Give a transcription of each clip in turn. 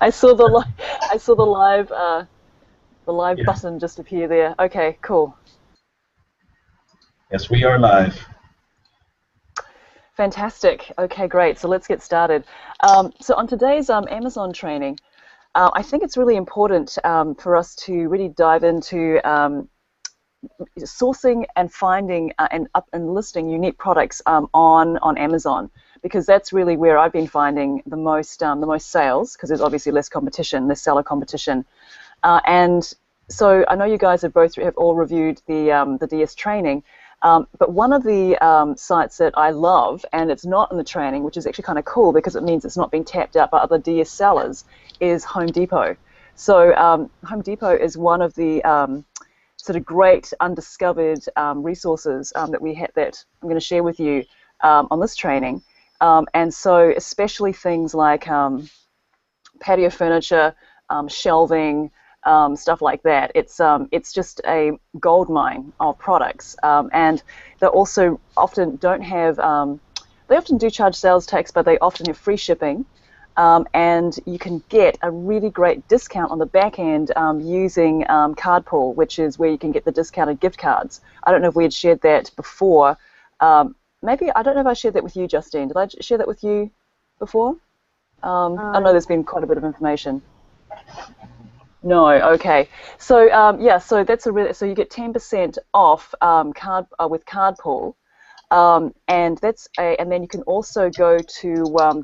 I saw I saw the live Yeah. button just appear there. Okay, cool. Yes, we are live. Fantastic. Okay, great. So let's get started. So on today's Amazon training, I think it's really important for us to really dive into sourcing and finding and listing unique products on Amazon, because that's really where I've been finding the most sales, because there's obviously less competition, less seller competition, and so I know you guys have all reviewed the DS training. But one of the sites that I love, and it's not in the training, which is actually kind of cool because it means it's not being tapped out by other DS sellers, is Home Depot. So Home Depot is one of the sort of great undiscovered resources that I'm going to share with you on this training. And so especially things like patio furniture, shelving, stuff like that. It's just a gold mine of products, and they also often don't have. They often do charge sales tax, but they often have free shipping, and you can get a really great discount on the back end using Cardpool, which is where you can get the discounted gift cards. I don't know if we had shared that before. Maybe I don't know if I shared that with you, Justine. Did I share that with you before? I know there's been quite a bit of information. No, okay. So yeah, so that's a really, so you get 10% off with Cardpool, and then you can also go to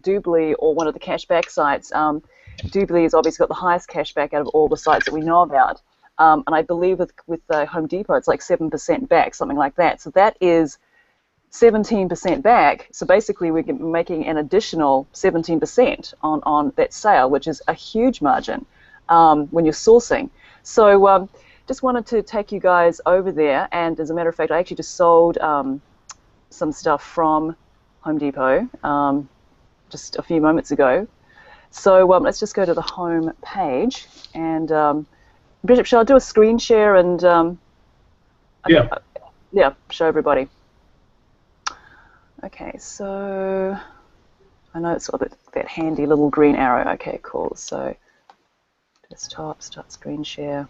Doobly or one of the cashback sites. Doobly has obviously got the highest cashback out of all the sites that we know about, and I believe with Home Depot it's like 7% back, something like that. So that is 17% back. So basically we're making an additional 17% on that sale, which is a huge margin when you're sourcing. So just wanted to take you guys over there, and as a matter of fact I actually just sold some stuff from Home Depot just a few moments ago. So let's just go to the home page, and Bishop, shall I do a screen share and Yeah. yeah, show everybody? Okay, so I know it's got that handy little green arrow. Okay, cool. So desktop, start screen share.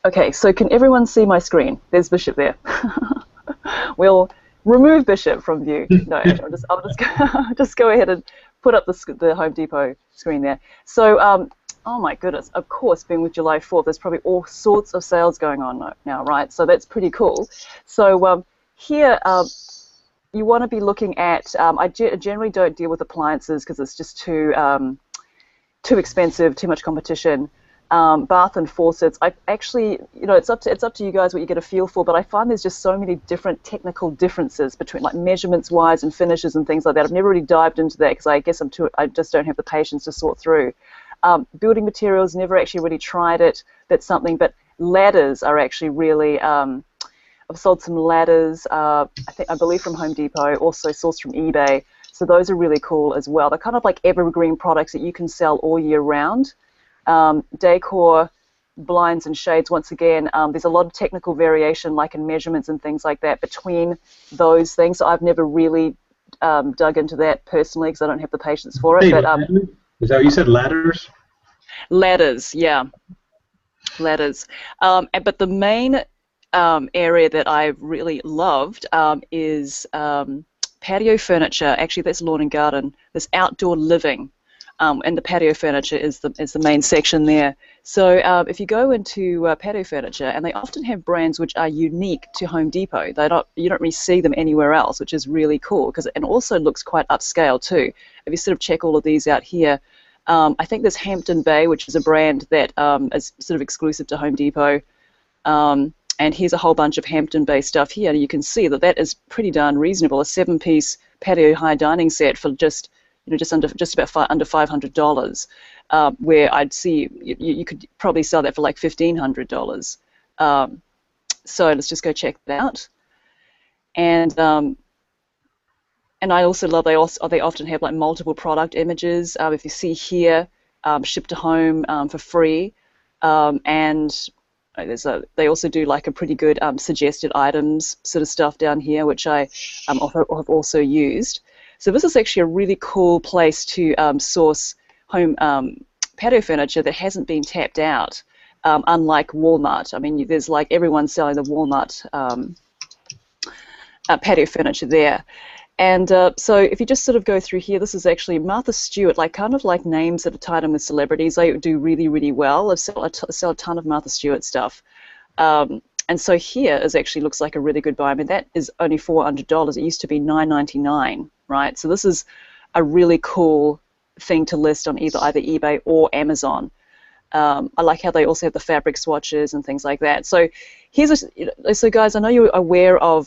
Okay, so can everyone see my screen? There's Bishop there. We'll remove Bishop from view. No, I'll just just go ahead and put up the Home Depot screen there. So, oh my goodness, of course, being with July 4th, there's probably all sorts of sales going on now, right? So that's pretty cool. So here, you want to be looking at, I generally don't deal with appliances because it's just too expensive, too much competition. Bath and faucets, I actually, it's up to you guys what you get a feel for, but I find there's just so many different technical differences between, like, measurements wise and finishes and things like that. I've never really dived into that because I guess I just don't have the patience to sort through. Building materials, never actually really tried it. That's something, but ladders are actually really, I've sold some ladders, I believe from Home Depot, also sourced from eBay. So those are really cool as well. They're kind of like evergreen products that you can sell all year round. Decor, blinds and shades, once again, there's a lot of technical variation, like in measurements and things like that, between those things. So I've never really dug into that personally because I don't have the patience for it. Hey, But is that what you said, ladders? ladders, yeah, ladders. But the main area that I really loved is patio furniture. Actually, that's lawn and garden. There's outdoor living. And the patio furniture is the main section there. So if you go into patio furniture, and they often have brands which are unique to Home Depot. You don't really see them anywhere else, which is really cool, and also looks quite upscale too. If you sort of check all of these out here, I think there's Hampton Bay, which is a brand that is sort of exclusive to Home Depot. And here's a whole bunch of Hampton Bay stuff here. And you can see that is pretty darn reasonable. A 7-piece patio high dining set for just about under $500, where I'd see you could probably sell that for like $1,500. So let's just go check that out. And I also love they often have like multiple product images. If you see here, ship to home for free, and they also do like a pretty good suggested items sort of stuff down here, which I have also used. So this is actually a really cool place to source home patio furniture that hasn't been tapped out, unlike Walmart. I mean, there's like everyone's selling the Walmart patio furniture there. And so if you just sort of go through here, this is actually Martha Stewart, like kind of like names that are tied in with celebrities. They do really, really well. I sell a ton of Martha Stewart stuff. And so here is actually looks like a really good buy. I mean, that is only $400. It used to be $9.99, right? So this is a really cool thing to list on either eBay or Amazon. I like how they also have the fabric swatches and things like that. So here's so guys, I know you're aware of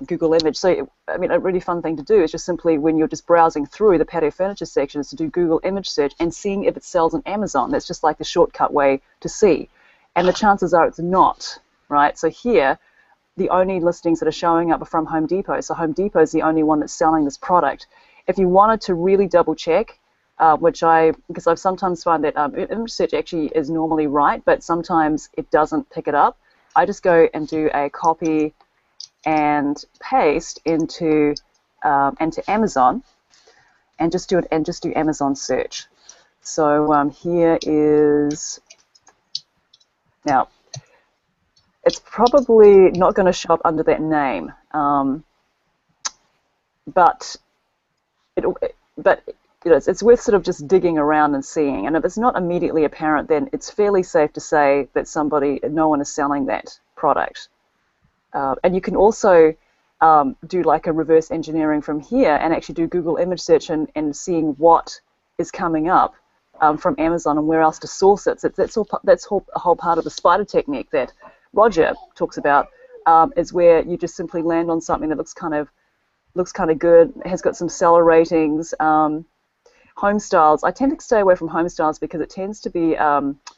Google Image. So I mean, a really fun thing to do is just simply when you're just browsing through the patio furniture section is to do Google Image search and seeing if it sells on Amazon. That's just like the shortcut way to see. And the chances are it's not, right? So here, the only listings that are showing up are from Home Depot. So Home Depot is the only one that's selling this product. If you wanted to really double check, because I've sometimes found that image search actually is normally right, but sometimes it doesn't pick it up, I just go and do a copy and paste into Amazon, and just do Amazon search. So here is. Now, it's probably not going to show up under that name, but it's worth sort of just digging around and seeing. And if it's not immediately apparent, then it's fairly safe to say that no one is selling that product. And you can also do like a reverse engineering from here and actually do Google image search and seeing what is coming up from Amazon and where else to source it. So that's a whole part of the spider technique that Roger talks about, is where you just simply land on something that looks kind of good, has got some seller ratings. Home styles, I tend to stay away from home styles because it tends to be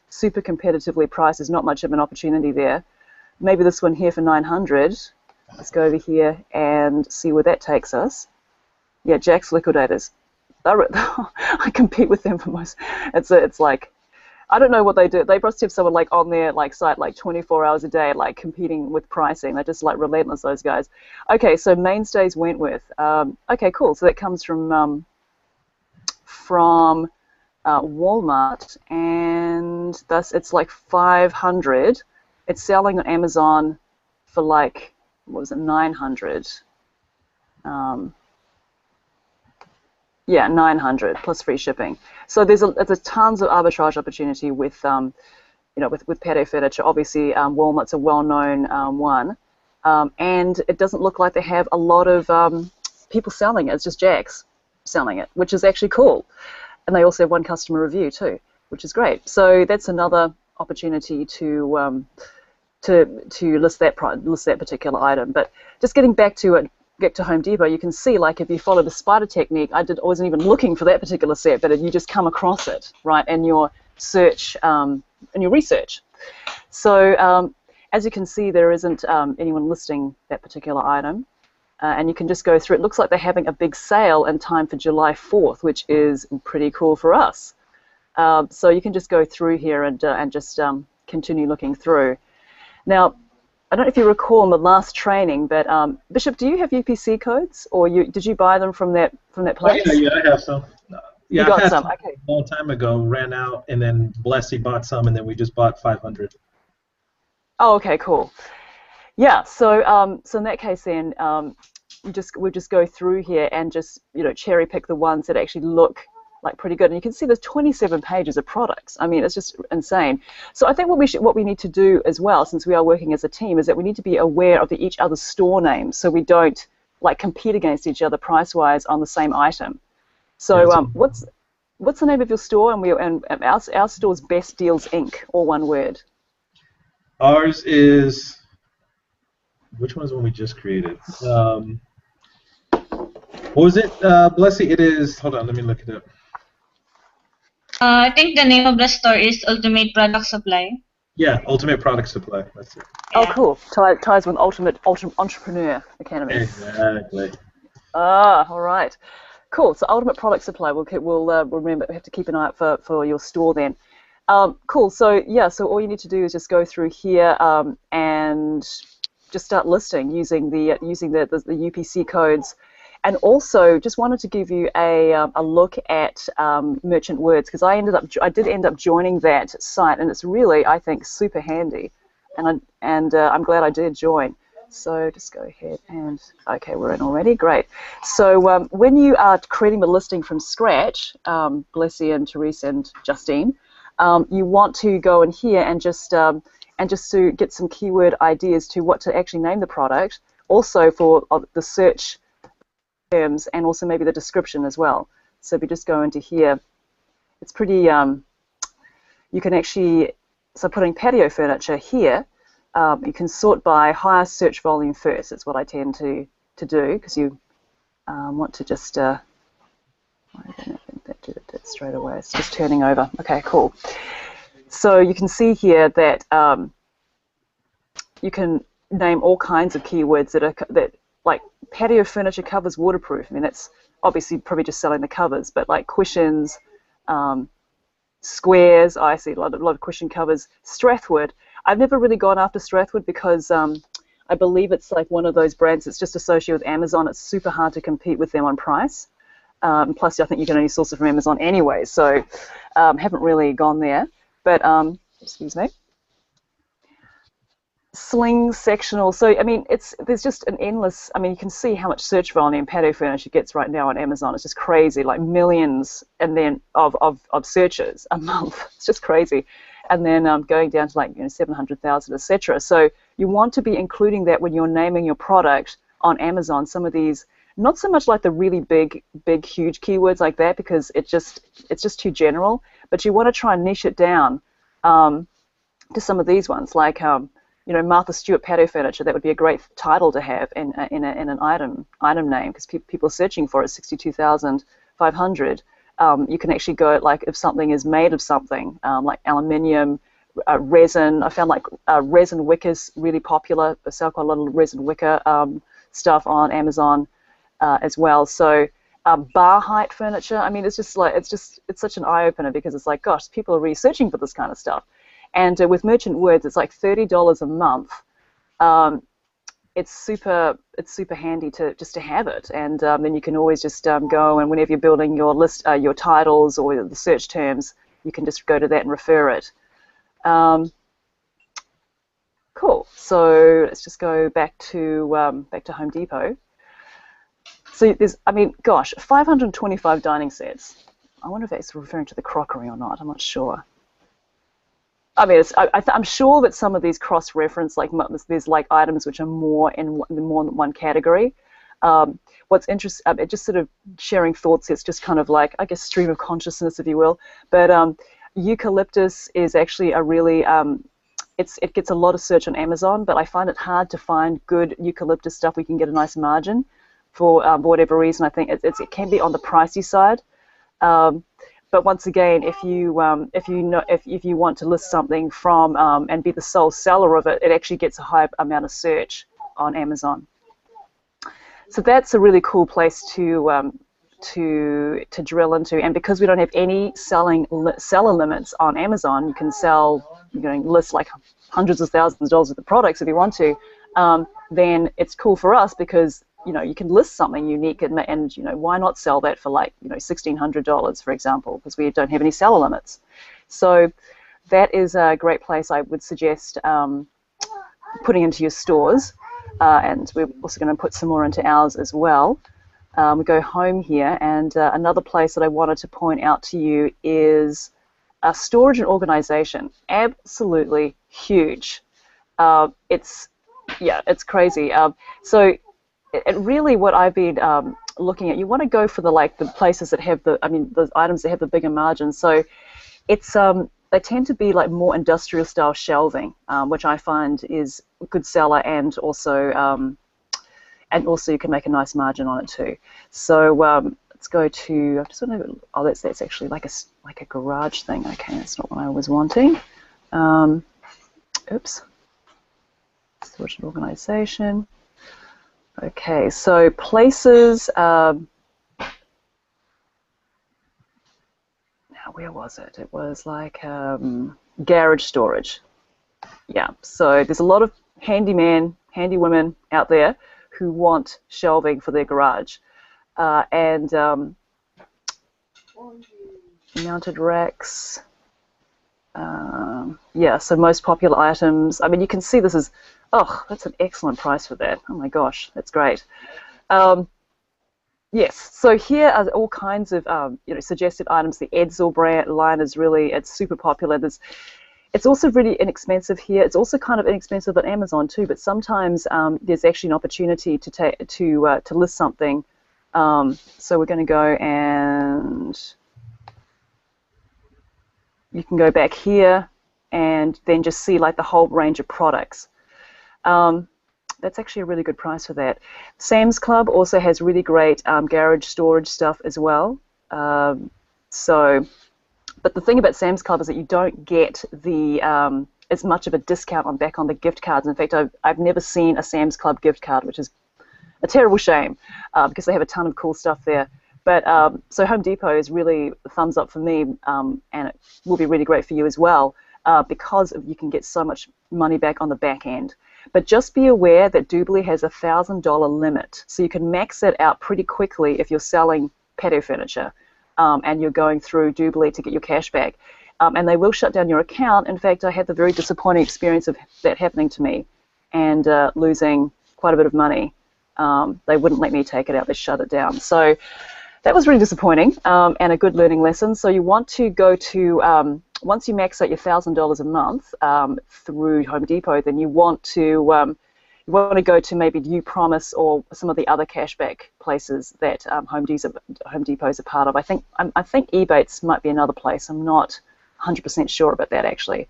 super competitively priced. There's not much of an opportunity there. Maybe this one here for $900. Let's go over here and see where that takes us. Yeah, Jack's Liquidators. I compete with them for most. It's like, I don't know what they do. They must have someone like on their like site like 24 hours a day, like competing with pricing. They're just like relentless, those guys. Okay, so Mainstays Wentworth. Okay, cool. So that comes from Walmart, and thus it's like $500. It's selling on Amazon for like, what was it, $900. Yeah, $900 plus free shipping. So there's tons of arbitrage opportunity with with patio furniture. Obviously, Walmart's a well-known one, and it doesn't look like they have a lot of people selling it. It's just Jack's selling it, which is actually cool. And they also have one customer review too, which is great. So that's another opportunity to list that particular item. But just getting back to it. Get to Home Depot, you can see, like, if you follow the spider technique, I wasn't even looking for that particular set, but you just come across it, right, in your search, in your research. So as you can see, there isn't anyone listing that particular item, and you can just go through. It looks like they're having a big sale in time for July 4th, which is pretty cool for us. So you can just go through here and just continue looking through. Now, I don't know if you recall in the last training, but Bishop, do you have UPC codes, or did you buy them from that place? Oh, yeah, I have some. Yeah, you got some. Okay. A long time ago, ran out, and then Blessy bought some, and then we just bought 500. Oh, okay, cool. Yeah, so so in that case, then we'll just go through here and just cherry pick the ones that actually look like pretty good. And you can see there's 27 pages of products. I mean, it's just insane. So I think what we need to do as well, since we are working as a team, is that we need to be aware of each other's store names, so we don't like compete against each other price-wise on the same item. So what's the name of your store? And our store's Best Deals Inc. All one word. Ours is, which one is one we just created? What was it, Blessy? It is. Hold on, let me look it up. I think the name of the store is Ultimate Product Supply. Yeah, Ultimate Product Supply. That's it. Oh, cool. Ties with Ultimate Entrepreneur Academy. Exactly. Ah, all right. Cool. So Ultimate Product Supply. We'll remember. We have to keep an eye out for your store then. Cool. So yeah. So all you need to do is just go through here and just start listing using the UPC codes. and also just wanted to give you a look at Merchant Words, because I did end up joining that site, and it's really, I think, super handy, and I'm glad I did join. So just go ahead and, okay, we're in already, great. So when you are creating the listing from scratch, Blessy and Therese and Justine, you want to go in here and just to get some keyword ideas to what to actually name the product, also for the search terms, and also maybe the description as well. So if you just go into here, it's pretty, you can actually, so putting patio furniture here, you can sort by highest search volume first. That's what I tend to do, because you want to just, I don't think that did it straight away. It's just turning over. Okay, cool. So you can see here that you can name all kinds of keywords that like patio furniture covers waterproof. I mean, that's obviously probably just selling the covers, but like cushions, squares. I see a lot of cushion covers. Strathwood. I've never really gone after Strathwood because I believe it's like one of those brands that's just associated with Amazon. It's super hard to compete with them on price. Plus, I think you can only source it from Amazon anyway, so haven't really gone there. But, excuse me. Sling sectional. So, I mean, there's just an endless, I mean, you can see how much search volume patio furniture gets right now on Amazon. It's just crazy, like millions and then of searches a month. It's just crazy. And then going down to like 700,000, etc. So you want to be including that when you're naming your product on Amazon. Some of these, not so much like the really big, huge keywords like that, because it's just too general. But you want to try and niche it down to some of these ones, like Martha Stewart patio furniture. That would be a great title to have in an item name, because people are searching for it. 62,500. You can actually go like if something is made of something like aluminium, resin. I found like resin wicker's really popular. I sell quite a lot of resin wicker stuff on Amazon as well. So bar height furniture. I mean, it's such an eye opener, because it's like, gosh, people are really searching for this kind of stuff. And with Merchant Words, it's like $30 a month. It's super handy to have it, and then you can always just go, and whenever you're building your list, your titles or the search terms, you can just go to that and refer it. Cool. So let's just go back to Home Depot. So there's, I mean, gosh, 525 dining sets. I wonder if that's referring to the crockery or not. I'm not sure. I mean, I'm sure that some of these cross-reference, like there's like items which are more than one category. What's interesting, it just sort of sharing thoughts. It's just kind of like, I guess, stream of consciousness, if you will. But eucalyptus is actually a really, it gets a lot of search on Amazon, but I find it hard to find good eucalyptus stuff. We can get a nice margin for whatever reason. I think it can be on the pricey side. But once again, if you want to list something from and be the sole seller of it, it actually gets a high amount of search on Amazon. So that's a really cool place to drill into. And because we don't have any seller limits on Amazon, you can list like hundreds of thousands of dollars of the products if you want to. Then it's cool for us because you can list something unique, and why not sell that for like $1,600, for example, because we don't have any seller limits. So that is a great place I would suggest putting into your stores, and we're also going to put some more into ours as well. We go home here, and another place that I wanted to point out to you is storage and organization. Absolutely huge. It's crazy. So really what I've been looking at, you want to go for the places that have the items that have the bigger margins. So it's they tend to be like more industrial style shelving, which I find is a good seller, and also you can make a nice margin on it too. So let's go to, I just want to, oh, that's actually like a garage thing. Okay, that's not what I was wanting. Oops. Storage and organization. Okay, so places, now where was it? It was like garage storage. Yeah, so there's a lot of handy women out there who want shelving for their garage. and mounted racks. Yeah, so most popular items. I mean, you can see this is, oh, that's an excellent price for that. Oh my gosh, that's great. Yes, so here are all kinds of suggested items. The Edsel brand line is really, it's super popular. It's also really inexpensive here. It's also kind of inexpensive at Amazon too, but sometimes there's actually an opportunity to list something. So we're going to go and you can go back here and then just see like the whole range of products. That's actually a really good price for that. Sam's Club also has really great garage storage stuff as well. But the thing about Sam's Club is that you don't get the as much of a discount back on the gift cards. In fact, I've never seen a Sam's Club gift card, which is a terrible shame because they have a ton of cool stuff there. But so Home Depot is really a thumbs up for me, and it will be really great for you as well because you can get so much money back on the back end. But just be aware that Doobly has a $1,000 limit, so you can max it out pretty quickly if you're selling patio furniture and you're going through Doobly to get your cash back. And they will shut down your account. In fact, I had the very disappointing experience of that happening to me and losing quite a bit of money. They wouldn't let me take it out. They shut it down. So that was really disappointing and a good learning lesson. So you want to go to, once you max out your $1,000 a month through Home Depot, then you want to go to maybe uPromise or some of the other cashback places that Home Depot is a part of. I think Ebates might be another place. I'm not 100% sure about that actually.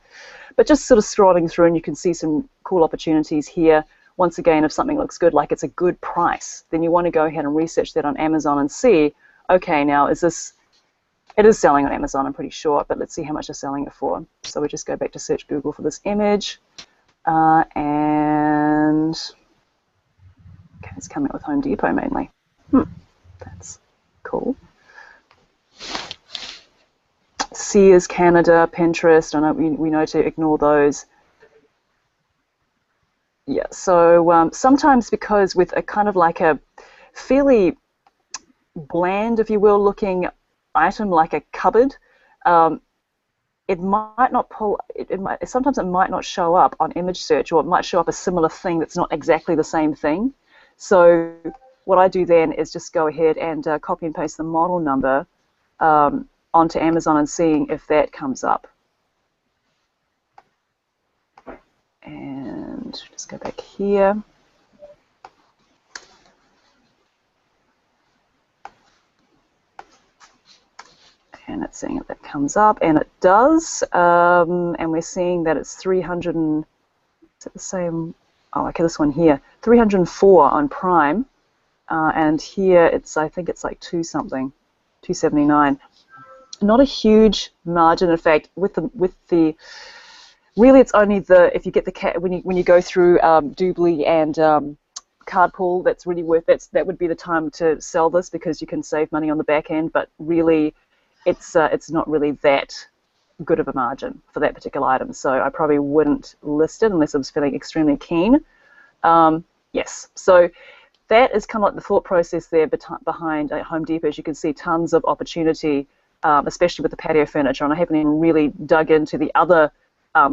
But just sort of scrolling through and you can see some cool opportunities here. Once again, if something looks good, like it's a good price, then you want to go ahead and research that on Amazon and see, okay, now it is selling on Amazon, I'm pretty sure, but let's see how much they're selling it for. So we just go back to search Google for this image, and okay, it's coming up with Home Depot mainly. That's cool. Sears Canada, Pinterest, I know we know to ignore those. Yeah, so sometimes because with a kind of like a fairly bland, if you will, looking item like a cupboard, it might not pull. Sometimes it might not show up on image search, or it might show up a similar thing that's not exactly the same thing. So what I do then is just go ahead and copy and paste the model number onto Amazon and seeing if that comes up. And just go back here. And it's saying that comes up, and it does. And we're seeing that it's 300 and, is it the same? Oh, okay, this one here, 304 on Prime. And here it's, I think it's like 279. Not a huge margin. In fact, with the really, it's only if you get the when you go through Doobly and Cardpool, that's really that would be the time to sell this because you can save money on the back end. But really, it's not really that good of a margin for that particular item. So I probably wouldn't list it unless I was feeling extremely keen. Yes, so that is kind of like the thought process there behind Home Depot. As you can see, tons of opportunity, especially with the patio furniture. And I haven't even really dug into the other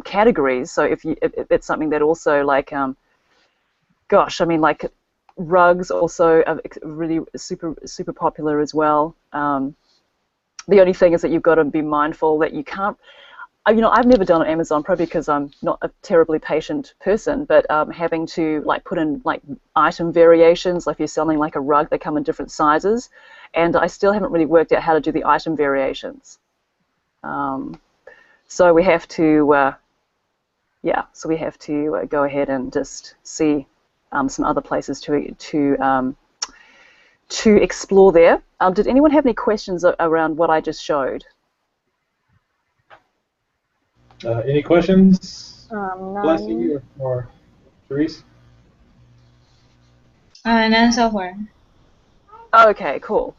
categories. So if it's something that also like, gosh, I mean like rugs also are really super popular as well. The only thing is that you've got to be mindful that you can't. I've never done it on Amazon, probably because I'm not a terribly patient person, but having to like put in like item variations, like if you're selling like a rug, they come in different sizes, and I still haven't really worked out how to do the item variations. So we have to, go ahead and just see some other places to explore there. Did anyone have any questions around what I just showed? Any questions? None. Blessy or Therese? None so far. Okay, cool.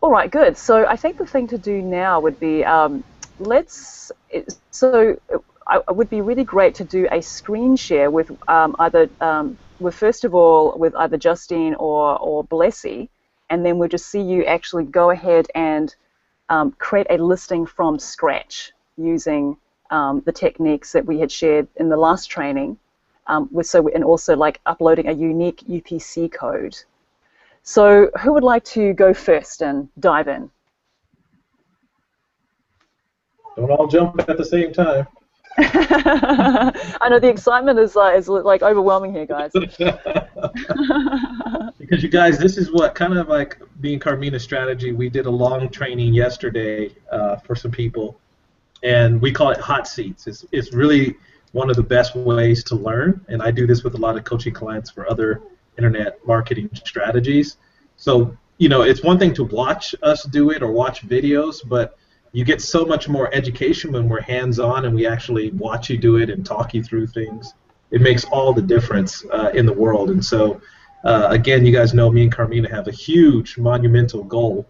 All right, good. So I think the thing to do now would be it would be really great to do a screen share with first of all with either Justine or Blessy, and then we'll just see you actually go ahead and create a listing from scratch using the techniques that we had shared in the last training, and also like uploading a unique UPC code. So who would like to go first and dive in? Don't all jump at the same time. I know the excitement is like overwhelming here, guys. Because you guys, this is what kind of like being Carmina's strategy. We did a long training yesterday for some people, and we call it hot seats. It's really one of the best ways to learn, and I do this with a lot of coaching clients for other internet marketing strategies. So, you know, it's one thing to watch us do it or watch videos, but you get so much more education when we're hands-on and we actually watch you do it and talk you through things. It makes all the difference in the world. And so, again, you guys know me and Carmina have a huge monumental goal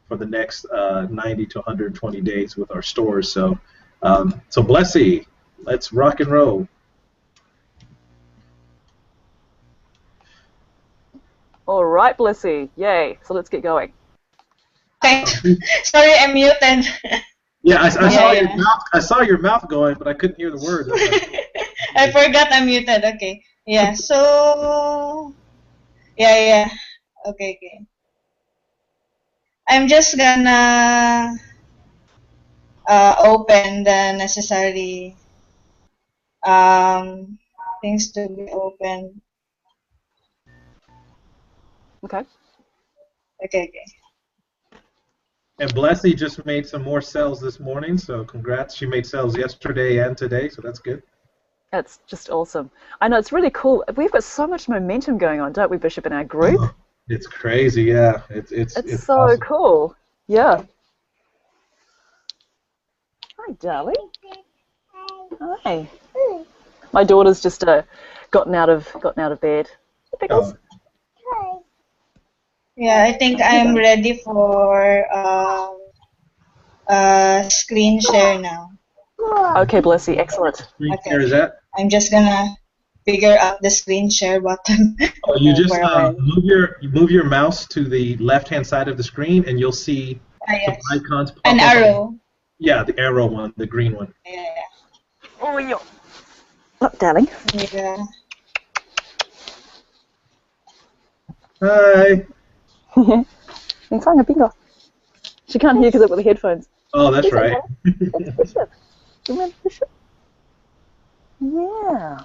for the next 90 to 120 days with our stores. So, so Blessy, let's rock and roll. All right, Blessy, yay. So let's get going. Okay. Sorry, I'm muted. Yeah, I saw your mouth. I saw your mouth going, but I couldn't hear the words. I forgot I'm muted. Okay. Yeah. So. Yeah. Okay. I'm just gonna open the necessary things to be opened. Okay. Okay. And Blessy just made some more sales this morning, so congrats. She made sales yesterday and today, so that's good. That's just awesome. I know, it's really cool. We've got so much momentum going on, don't we, Bishop, in our group? Oh, it's crazy, yeah. It's so awesome. cool. Yeah. Hi, darling. Hi. My daughter's just gotten out of bed. Pickles. Oh. Yeah, I think I'm ready for screen share now. Okay, Blessy, excellent. Screen share is that? I'm just gonna figure out the screen share button. Oh, you just move your mouse to the left-hand side of the screen, and you'll see some icons pop An up. arrow. Yeah, the arrow one, the green one. Yeah. Oh, yeah. Oh, darling. Yeah. Hi. She can't hear because I've got the headphones. Oh, that's right. It's Bishop. You remember Bishop? Yeah.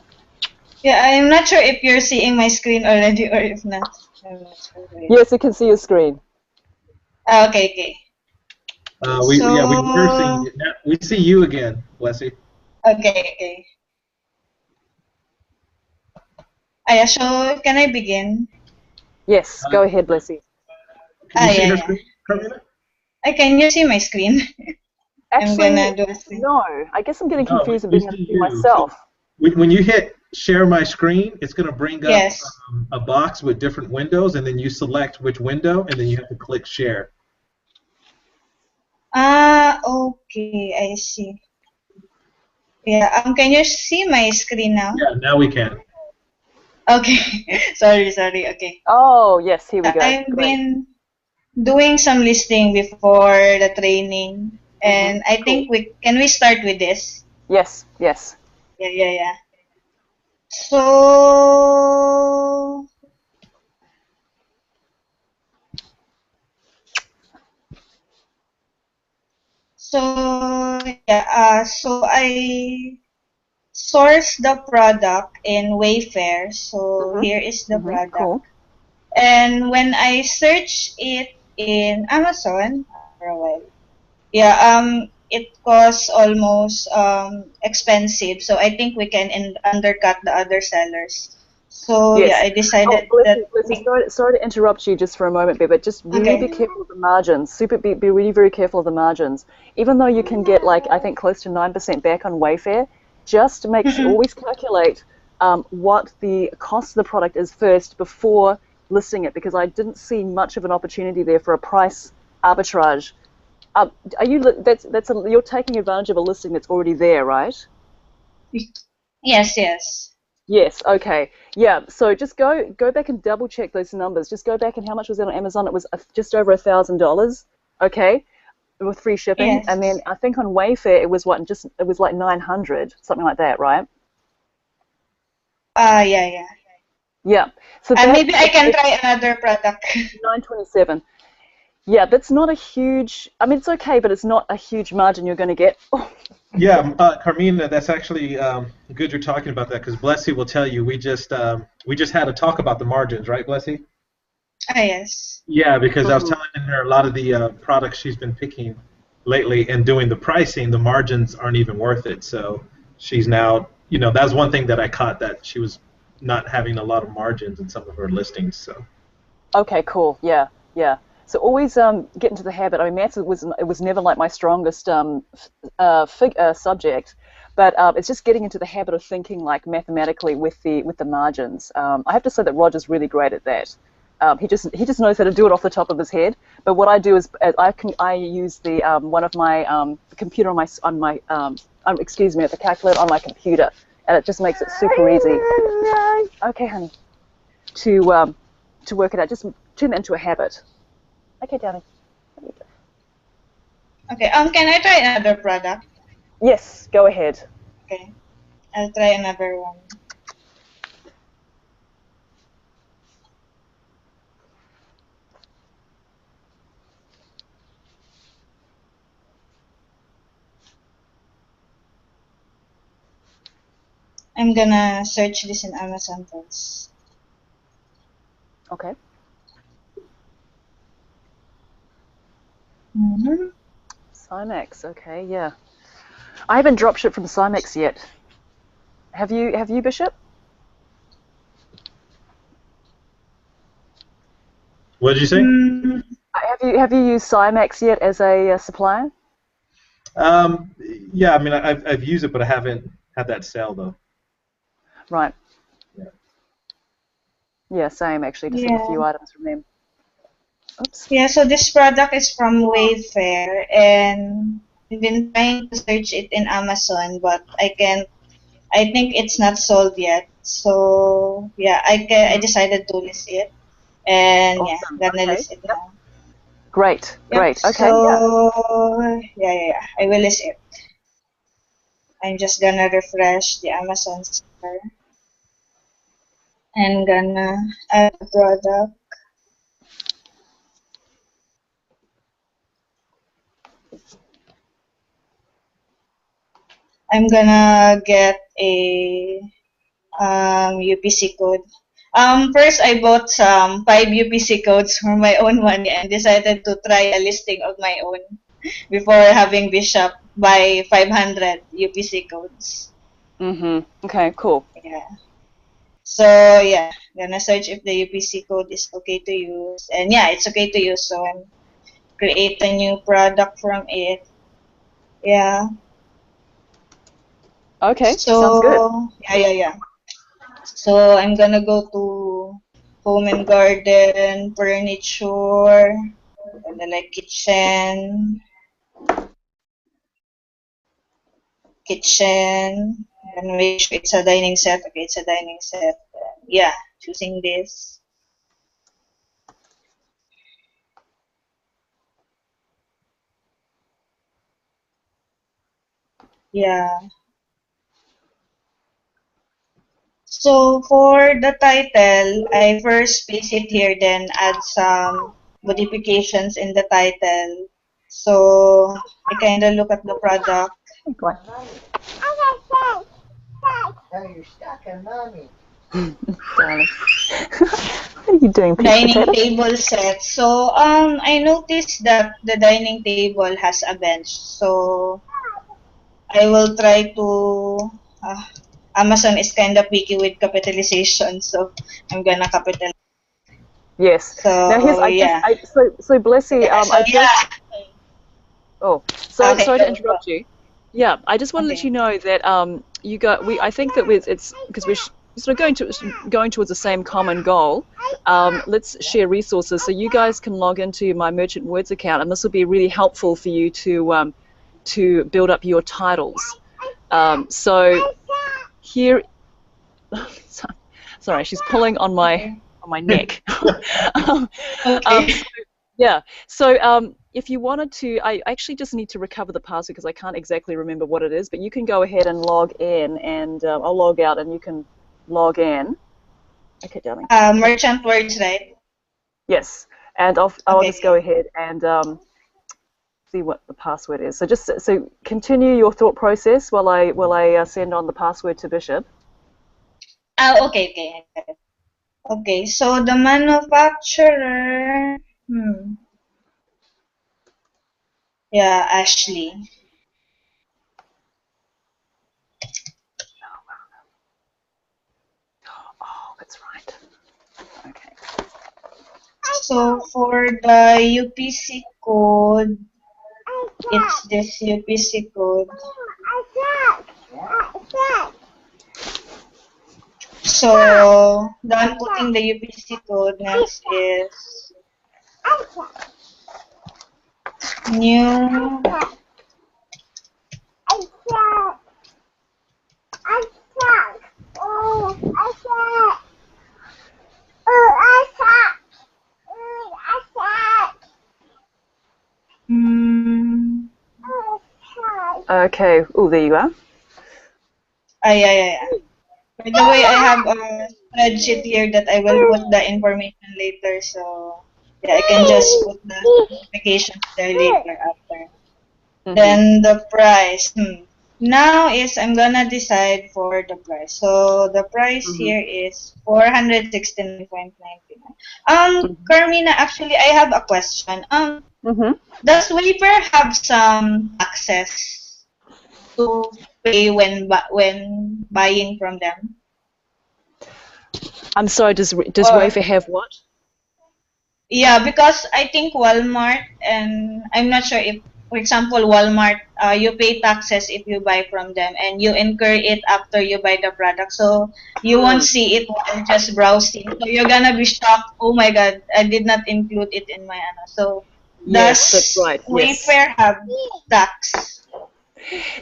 Yeah, I'm not sure if you're seeing my screen already or if not. I'm not sure. Yes, you can see your screen. Okay. We were seeing it. We see you again, Blessy. Okay. So can I begin? Yes, go ahead, Blessy. Can you see her screen, Carmina? Can you see my screen? Actually, I'm gonna do a screen. No. I guess I'm getting confused and being able to see myself. So when you hit share my screen, it's going to bring up Yes. A box with different windows, and then you select which window, and then you have to click share. Okay, I see. Yeah, can you see my screen now? Yeah, now we can. Okay, sorry, okay. Oh, yes, here we go. I've Great. been doing some listing before the training, and I think we start with this? Yes. Yeah. So I source the product in Wayfair. So here is the product. Cool. And when I search it in Amazon for a while, it costs almost expensive. So I think we can undercut the other sellers. So yes. I decided Blessy, sorry to interrupt you just for a moment, but just really be careful of the margins. Be really very careful of the margins. Even though you can get I think close to 9% back on Wayfair, just make sure, always calculate what the cost of the product is first before listing it, because I didn't see much of an opportunity there for a price arbitrage. You're taking advantage of a listing that's already there, right? Yes. Yes, okay. Yeah, so just go back and double check those numbers. Just go back and how much was it on Amazon? It was just over $1,000, okay, with free shipping. And then Yes. I think on Wayfair it was what, just it was like 900, something like that, right? Yeah, yeah. Yeah. So that Maybe I can try another product. 927. Yeah, that's not a huge. I mean, it's okay, but it's not a huge margin you're going to get. Oh, Yeah, Carmina, that's actually good you're talking about that because Blessy will tell you we just had a talk about the margins, right, Blessy? Yes. Yeah, because I was mhm. telling her a lot of the products she's been picking lately and doing the pricing, the margins aren't even worth it. So she's now, that's one thing that I caught that she was not having a lot of margins in some of her listings. So Okay, cool. Yeah, yeah. So always get into the habit. I mean, maths was never like my strongest subject, but it's just getting into the habit of thinking like mathematically with the margins. I have to say that Roger's really great at that. He just knows how to do it off the top of his head. But what I do is I use the one of my the computer excuse me, the calculator on my computer, and it just makes it super easy. Okay, honey. To work it out. Just turn it into a habit. Okay, darling. Okay. Can I try another product? Yes, go ahead. Okay. I'll try another one. I'm gonna search this in Amazon first. Okay. Mm-hmm. Cymex. Okay, yeah. I haven't drop shipped from Cymex yet. Have you? Have you, Bishop? what did you say? Mm, Have you used Cymex yet as a supplier? Um, yeah, I mean, I've used it, but I haven't had that sale though. Right. Yeah. Yeah, same actually. Just have a yeah. few items from them. Oops. Yeah, so this product is from Wayfair, and I've been trying to search it in Amazon, but I can't. I think it's not sold yet. So yeah, I Mhm. decided to list it, and yeah, Awesome. gonna Okay. list it Yep. now. Great. Yep. Great. Okay. Yeah. So yeah, I will list it. I'm just gonna refresh the Amazon store and gonna add the product. I'm gonna get a UPC code. First I bought some 5 UPC codes for my own money and decided to try a listing of my own before having Bishop buy 500 UPC codes. Mhm. Okay. Cool. Yeah. So yeah, gonna search if the UPC code is okay to use, and yeah, it's okay to use. So I'm create a new product from it. Yeah. Okay. Sounds good. So yeah. So I'm gonna go to home and garden, furniture, and then like kitchen, and make sure it's a dining set. Okay, it's a dining set. Yeah, choosing this. Yeah. So for the title, I first place it here, then add some modifications in the title. So I kind of look at the product. Go on. Darling. What are you doing, Pete Dining Potato? table set. So I noticed that the dining table has a bench. So I will try to. Uh, Amazon is kind of picky with capitalization, so I'm gonna capitalize. Yes. Now here's So yeah. so Blessy, Yeah. So I yeah. just oh so Okay. sorry to Go. interrupt you. Yeah, I just want to let Okay. you know that you got we I think that it's because we're sort of going towards the same common goal. Let's share resources so you guys can log into my Merchant Words account, and this will be really helpful for you to build up your titles. So here Sorry, she's pulling on my neck. um, Okay. so, yeah. So if you wanted to, I actually just need to recover the password because I can't exactly remember what it is. But you can go ahead and log in, and I'll log out, and you can log in. Okay, darling. Merchant words, right? Yes, and I'll Okay. just go ahead and see what the password is. So just so continue your thought process while I send on the password to Bishop. Okay, okay. I got it. Okay, so the manufacturer, yeah, Ashley. Oh, that's right. Okay. So for the UPC code, it's this UPC code. So done putting the UPC code, next is new mm, Okay. Oh, there you are. yeah. By the way, I have a spreadsheet here that I will put the information later, so yeah, I can just put the specifications there later after. Mm-hmm. Then the price. Now is I'm gonna decide for the price. So the price here is 469.99. Carmina, actually I have a question. Does Wayfair have some taxes to pay when buying from them? I'm sorry. Does Or Wayfair have what? yeah, because I think Walmart, and I'm not sure if, for example, Walmart, you pay taxes if you buy from them, and you incur it after you buy the product. So you won't see it while just browsing. So you're gonna be shocked. Oh my God, I did not include it in my ano. So Yes, that's does right. Yes. Wayfair have tax?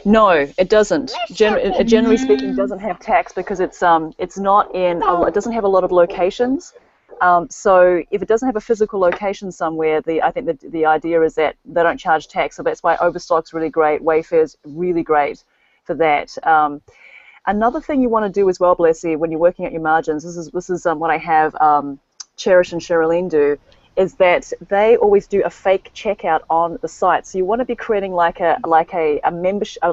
No, it doesn't. Generally speaking, it doesn't have tax because it's not in. It doesn't have a lot of locations. So if it doesn't have a physical location somewhere, I think the idea is that they don't charge tax. So that's why Overstock's really great. Wayfair's really great for that. Another thing you want to do as well, Blessy, when you're working out your margins, this is what I have Cherish and Sherilyn do, is that they always do a fake checkout on the site. So you want to be creating like a membership,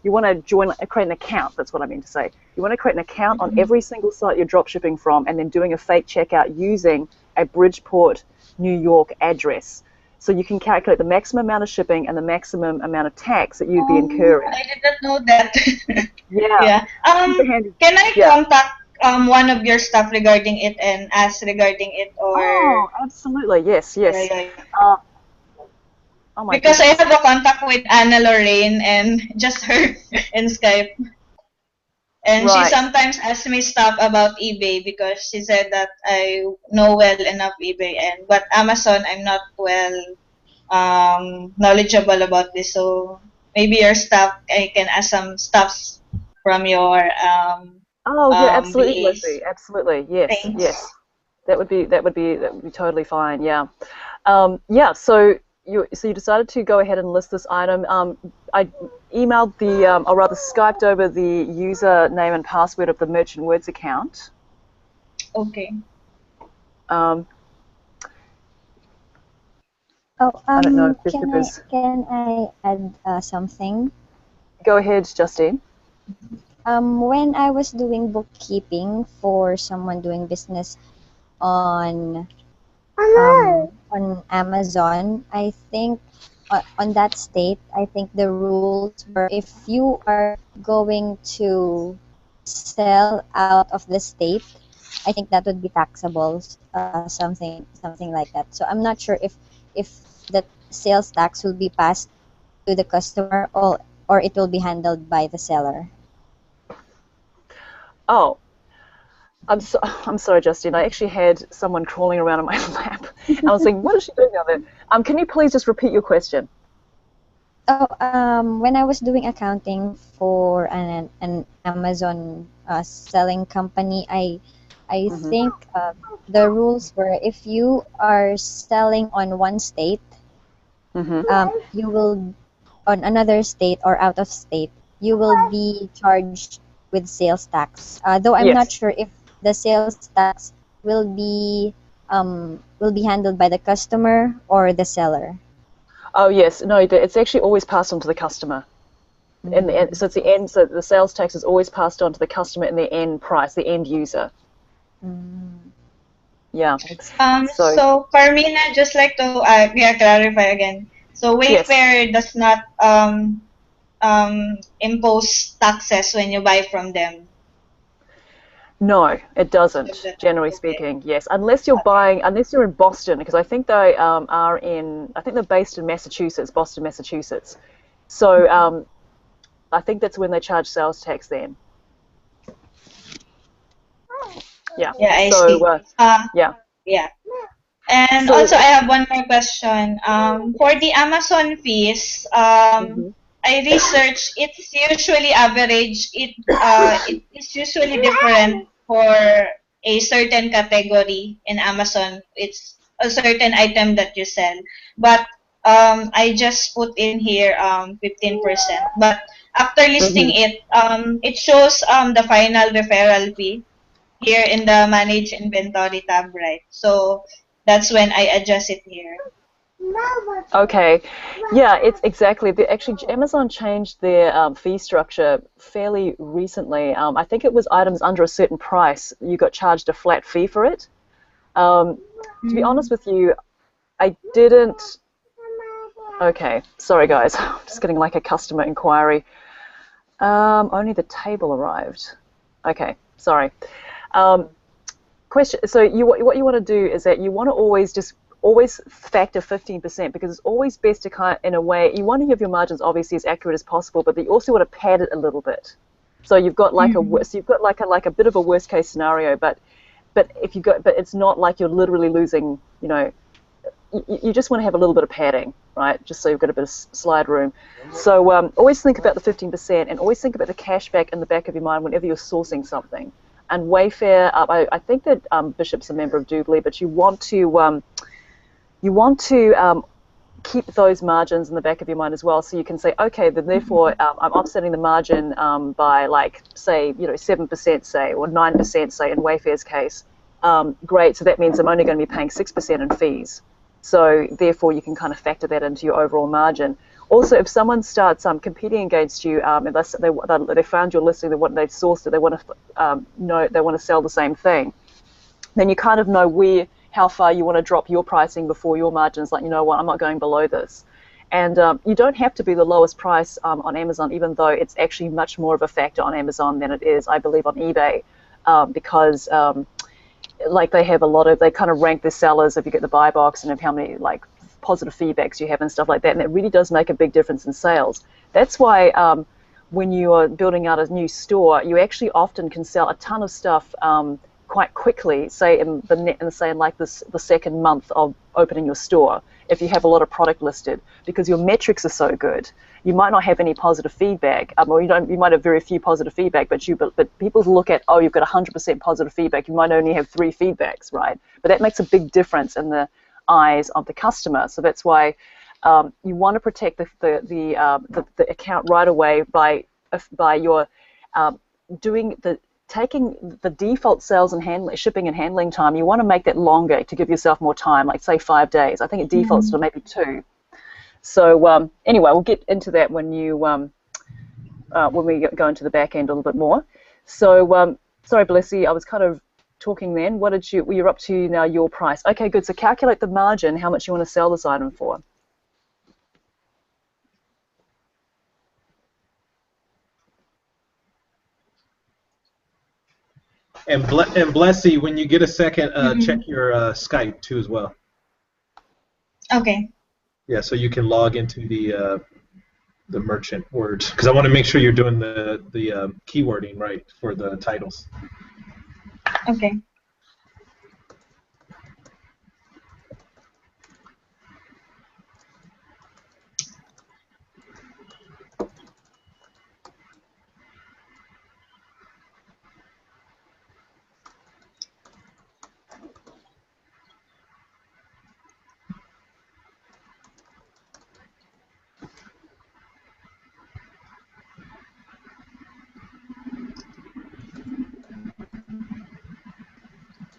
you want to create an account. That's what I mean to say. You want to create an account on every single site you're drop shipping from, and then doing a fake checkout using a Bridgeport, New York address. So you can calculate the maximum amount of shipping and the maximum amount of tax that you'd be incurring. I did not know that. Yeah. Yeah. Can I contact one of your staff regarding it and ask regarding it, or? Oh, absolutely. Yes. Yeah. Oh my Because goodness. I have a contact with Anna Lorraine and just her in Skype. And she sometimes asks me stuff about eBay because she said that I know well enough eBay, but Amazon I'm not well knowledgeable about this. So maybe your staff, I can ask some stuffs from your Oh yeah, absolutely, VAs. Leslie. Absolutely. Yes. Thanks. Yes. That would be totally fine. Yeah. Yeah. So you decided to go ahead and list this item. I emailed or rather Skyped over the username and password of the Merchant Words account. Okay. I don't know if Bishop can I add something? Go ahead, Justine. When I was doing bookkeeping for someone doing business on Amazon, I think on that state, I think the rules were if you are going to sell out of the state, I think that would be taxable, something like that. So I'm not sure if the sales tax will be passed to the customer or it will be handled by the seller. Oh, I'm sorry, Justine. I actually had someone crawling around on my lap. I was thinking, what is she doing down there? Can you please just repeat your question? Oh, when I was doing accounting for an Amazon selling company, I Hmm. think the rules were if you are selling on one state, Hmm. you will on another state or out of state, you will be charged with sales tax. Though I'm not Yes. sure if the sales tax will be handled by the customer or the seller. Oh, yes. No, it's actually always passed on to the customer. In the end, Mm, so it's the end. So the sales tax is always passed on to the customer in the end price, the end user. mm. Yeah. So So Carmina, just like to yeah, clarify again. So yes. Wayfair does not impose taxes when you buy from them. No, it doesn't. Okay. Generally speaking, yes, unless you're buying, unless you're in Boston, because I think they are in. I think they're based in Massachusetts, Boston, Massachusetts. So I think that's when they charge sales tax then. Yeah. Yeah, I So see. yeah. Yeah. And So also, I have one more question. For the Amazon fees, mhm. I researched it's usually average. It is usually different for a certain category in Amazon. It's a certain item that you sell, but I just put in here 15%. But after listing Mhm. it, it shows the final referral fee here in the manage inventory tab, right? So that's when I adjust it here. Okay, yeah, it's exactly. Actually, Amazon changed their fee structure fairly recently. I think it was items under a certain price, you got charged a flat fee for it. Um, to be honest Mm. with you, I didn't. Okay, sorry guys, I'm just getting like a customer inquiry. Only the table arrived. Okay, sorry. Um, question. So what you want to do is that you want to always factor 15% because it's always best to kind of, in a way, you want to have your margins obviously as accurate as possible, but you also want to pad it a little bit. So you've got like Mm. a bit of a worst case scenario, but if you go, but it's not like you're literally losing, you just want to have a little bit of padding, right? Just so you've got a bit of slide room. So always think about the 15% and always think about the cashback in the back of your mind whenever you're sourcing something. And Wayfair, I think that Bishop's a member of Doobly, but you want to keep those margins in the back of your mind as well, so you can say, okay, then therefore I'm offsetting the margin by like say 7% say or 9% say in Wayfair's case. Great, so that means I'm only going to be paying 6% in fees. So therefore you can kind of factor that into your overall margin. Also, if someone starts competing against you, and they found your listing, they've sourced it, they want to they want to sell the same thing, then you kind of know how far you want to drop your pricing before your margins. Like, you know what, I'm not going below this. And you don't have to be the lowest price on Amazon, even though it's actually much more of a factor on Amazon than it is, I believe, on eBay, because like they kind of rank the sellers if you get the buy box and of how many like positive feedbacks you have and stuff like that, and it really does make a big difference in sales. That's why when you are building out a new store, you actually often can sell a ton of stuff quite quickly, say in like the second month of opening your store, if you have a lot of product listed, because your metrics are so good. You might not have any positive feedback, or you might have very few positive feedback, but people look at, oh, you've got 100% positive feedback, you might only have 3 feedbacks, right? But that makes a big difference in the eyes of the customer. So that's why you want to protect the account right away by your doing the taking the default sales and shipping and handling time. You want to make that longer to give yourself more time, like say 5 days. I think it defaults to Mm. maybe 2. So anyway, we'll get into that when we go into the back end a little bit more. So sorry, Blessy, I was kind of talking then. You're up to now your price. Okay, good. So calculate the margin, how much you want to sell this item for. And Blessy, when you get a second, check Mm. your Skype too as well. Okay. Yeah, so you can log into the merchant words because I want to make sure you're doing the keywording right for the titles. Okay.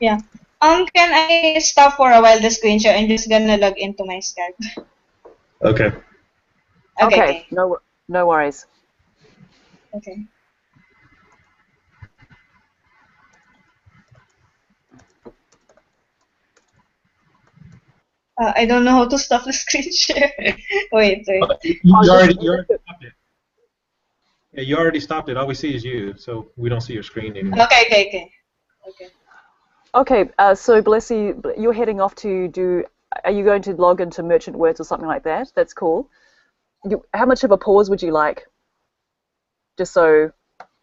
Yeah. Can I stop for a while the screen share? I'm just gonna log into my Skype. Okay. Okay, Okay, no worries. Okay. I don't know how to stop the screen share. Wait. You Oh, already stopped it. Yeah, you already stopped it. All we see is you, so we don't see your screen anymore. Okay. Okay, so Blessy, you're heading off to do. Are you going to log into Merchant Words or something like that? That's cool. How much of a pause would you like? Just so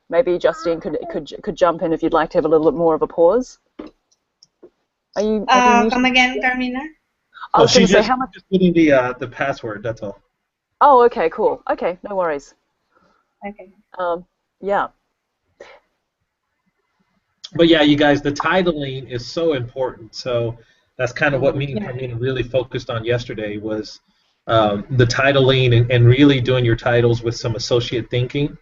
maybe Justine could jump in if you'd like to have a little bit more of a pause. Have you muted? Come again, Carmina? I was going to say just, how much. just putting the password. That's all. Oh, okay, cool. Okay, no worries. Okay. Yeah. But yeah, you guys, the titling is so important. So that's kind of what me and Yeah. Carmina really focused on yesterday was the titling and really doing your titles with some associate thinking.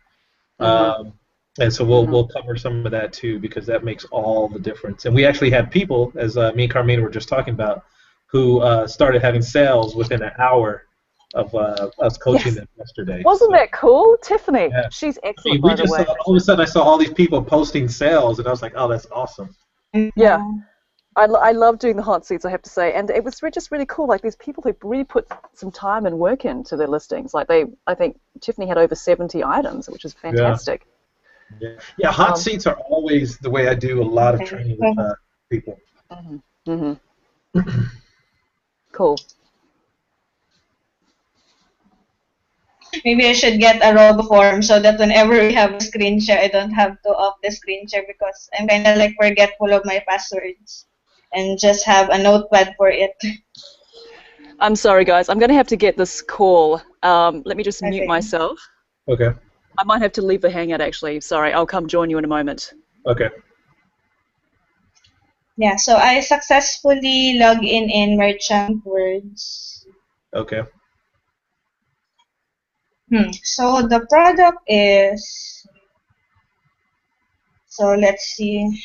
And so we'll cover some of that too because that makes all the difference. And we actually had people, as me and Carmina were just talking about, who started having sales within an hour of us coaching them yesterday. Wasn't that cool? Tiffany, Yeah. she's I excellent, mean, we by the just way. saw, all of a sudden I saw all these people posting sales, and I was like, oh, that's awesome. Yeah. I love doing the hot seats, I have to say, and it was just really cool. Like these people who really put some time and work into their listings. Like I think Tiffany had over 70 items, which is fantastic. Yeah, hot seats are always the way I do a lot of training with people. Cool. Maybe I should get a robo form so that whenever we have a screen share, I don't have to off the screen share because I'm kind of like forgetful of my passwords and just have a notepad for it. I'm sorry, guys. I'm going to have to get this call. Let me just mute myself. Okay. I might have to leave the Hangout, actually. Sorry, I'll come join you in a moment. Okay. Yeah, so I successfully log in Merchant Words. Okay. So the product is, so let's see.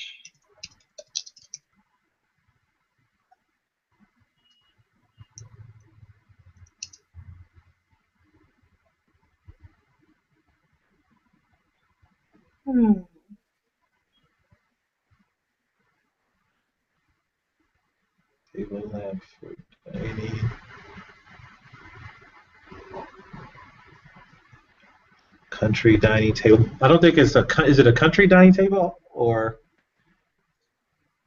Table lamp for dining. Country dining table. I don't think it's is it a country dining table or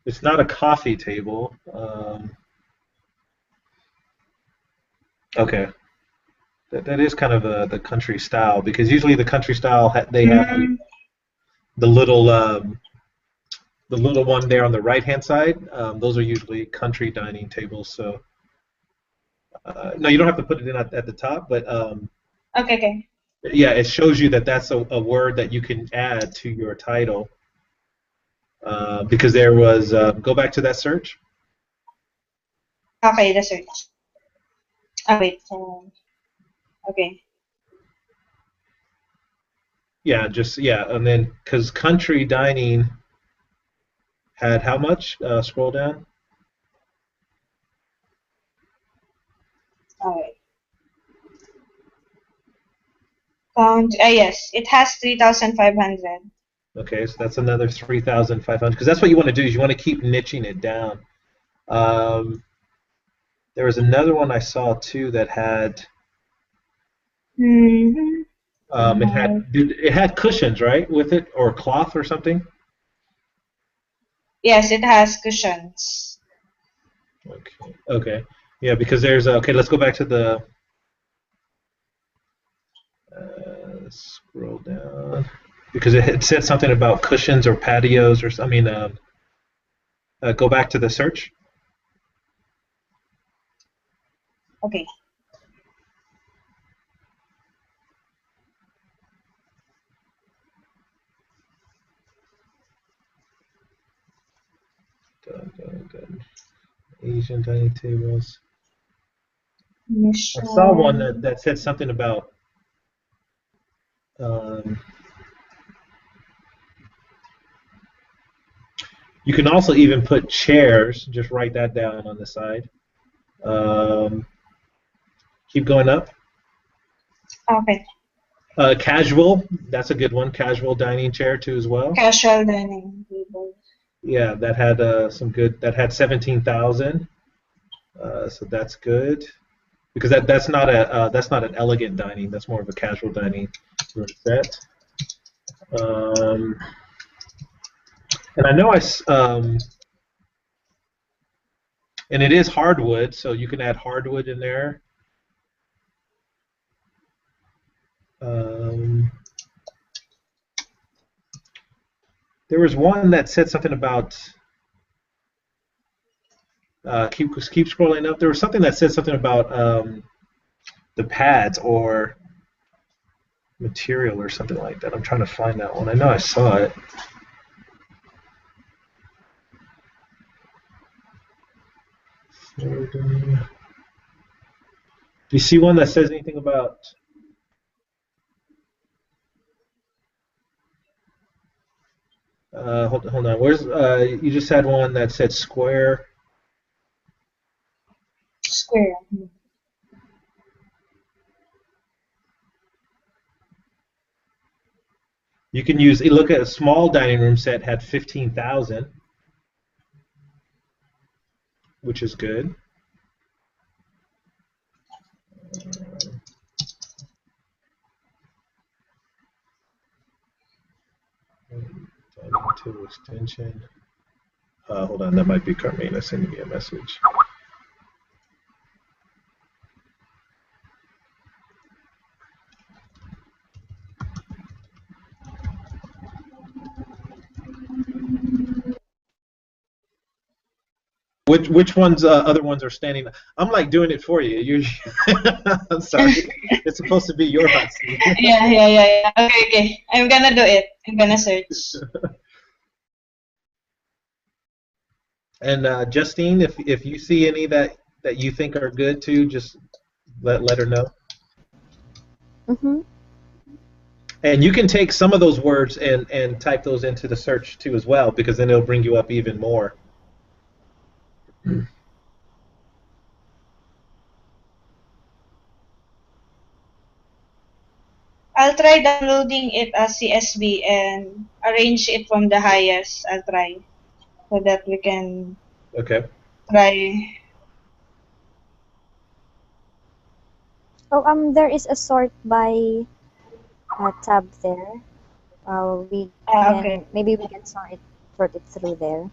it's not a coffee table. Okay. That is kind of the country style because usually the country style they have the little one there on the right hand side. Those are usually country dining tables. So no, you don't have to put it in at the top, but Okay. yeah, it shows you that that's a word that you can add to your title because there was go back to that search. Okay, the search. Oh, wait. Okay. Yeah, and then because country dining had how much? Scroll down. Alright. Yes, it has 3,500. Okay, so that's another 3,500 because that's what you want to do is you want to keep niching it down. There was another one I saw too that had. It had cushions, right, with it, or cloth or something. Yes, it has cushions. Okay. Yeah, because there's okay. Let's go back to the. Scroll down because it had said something about cushions or patios or I mean. Go back to the search. Okay. Done. Asian dining tables. Mission. I saw one that said something about You can also even put chairs. Just write that down on the side. Keep going up. Okay. Casual, that's a good one. Casual dining chair too as well. Casual dining table. Yeah, that had some good. That had 17,000. So that's good. Because that's not an elegant dining. That's more of a casual dining room set. And I know and it is hardwood, so you can add hardwood in there. There was one that said something about keep scrolling up. There was something that said something about the pads or material or something like that. I'm trying to find that one. I know I saw it. Do you see one that says anything about hold on. Where's you just had one that said square. Square. You can use. Look at a small dining room set had 15,000, which is good. Dining table extension. Hold on, that might be Carmina sending me a message. Which ones other ones are standing? I'm like doing it for you. You I'm sorry. It's supposed to be your hot seat. Yeah. Okay. I'm gonna do it. I'm gonna search. And Justine, if you see any that you think are good too, just let her know. Mm-hmm. And you can take some of those words and type those into the search too as well, because then it'll bring you up even more. I'll try downloading it as CSV and arrange it from the highest. I'll try so that we can try. Oh, there is a sort by tab there. We can Okay. maybe we can sort it through there.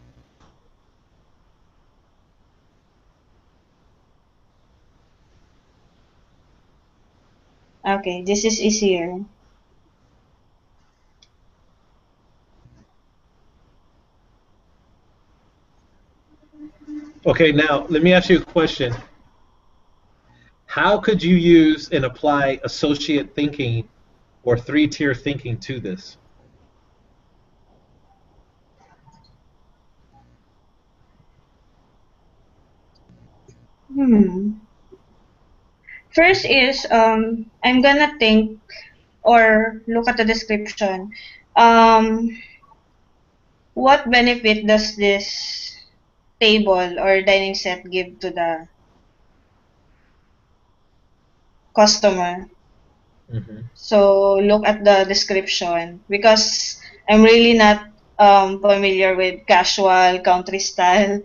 Okay, this is easier. Okay, now let me ask you a question. How could you use and apply associate thinking or three-tier thinking to this? First is I'm gonna think or look at the description. What benefit does this table or dining set give to the customer? So look at the description because I'm really not familiar with casual country style.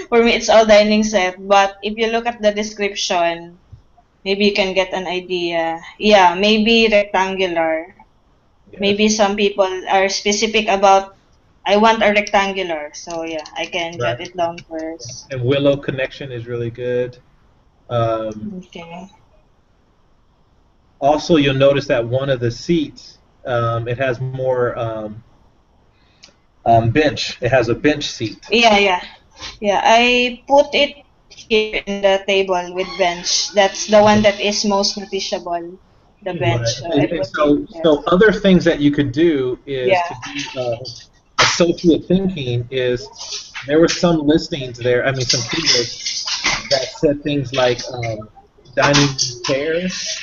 For me, it's all dining set. But if you look at the description, maybe you can get an idea. Yeah, maybe rectangular. Yes. Maybe some people are specific about, I want a rectangular. So yeah, I can jot it down first. And willow connection is really good. Okay. Also, you'll notice that one of the seats, it has more bench. It has a bench seat. Yeah. I put it here in the table with bench. That's the one that is most noticeable. The bench. Right. So other things that you could do is to do associate thinking is there were some listings there. I mean, some keywords that said things like dining chairs.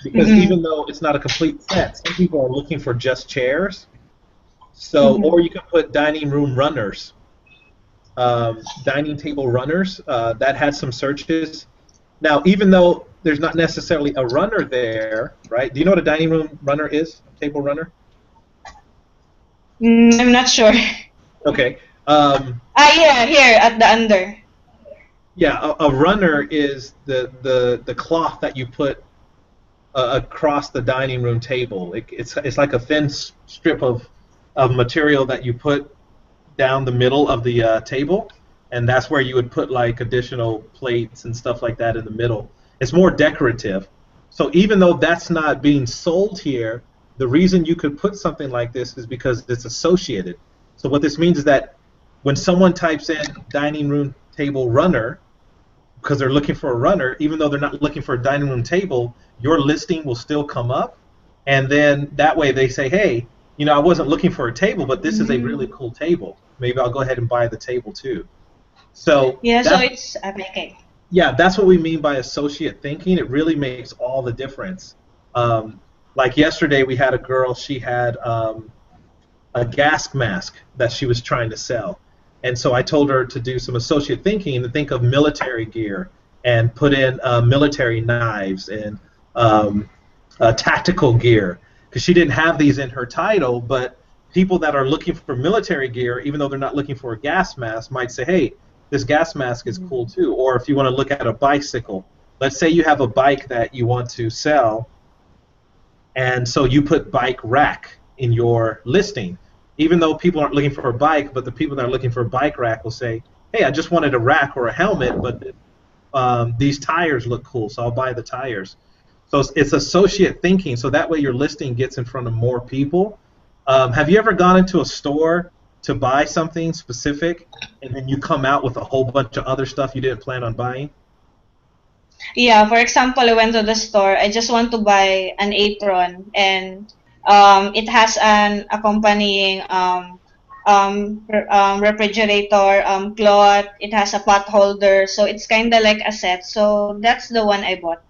Because even though it's not a complete set, some people are looking for just chairs. So, Mm-hmm. or you can put dining room runners, dining table runners. That had some searches. Now, even though there's not necessarily a runner there, right? Do you know what a dining room runner is? A table runner? I'm not sure. Okay. Yeah, here at the under. Yeah, a runner is the cloth that you put across the dining room table. It's like a thin strip of material that you put down the middle of the table, and that's where you would put like additional plates and stuff like that in the middle. It's more decorative. So even though that's not being sold here, the reason you could put something like this is because it's associated. So what this means is that when someone types in dining room table runner, because they're looking for a runner, even though they're not looking for a dining room table, your listing will still come up. And then that way they say, hey, I wasn't looking for a table, but this is a really cool table. Maybe I'll go ahead and buy the table too. So Yeah, so that's, it's okay. yeah, that's what we mean by associate thinking. It really makes all the difference. Like yesterday, we had a girl, she had a gas mask that she was trying to sell. And so I told her to do some associate thinking and think of military gear and put in military knives and tactical gear, because she didn't have these in her title, but people that are looking for military gear, even though they're not looking for a gas mask, might say, hey, this gas mask is cool too. Or if you want to look at a bicycle, let's say you have a bike that you want to sell, and so you put bike rack in your listing. Even though people aren't looking for a bike, but the people that are looking for a bike rack will say, hey, I just wanted a rack or a helmet, but these tires look cool, so I'll buy the tires. So it's associate thinking, so that way your listing gets in front of more people. Have you ever gone into a store to buy something specific, and then you come out with a whole bunch of other stuff you didn't plan on buying? Yeah, for example, I went to the store. I just want to buy an apron, and it has an accompanying refrigerator cloth. It has a pot holder, so it's kind of like a set. So that's the one I bought.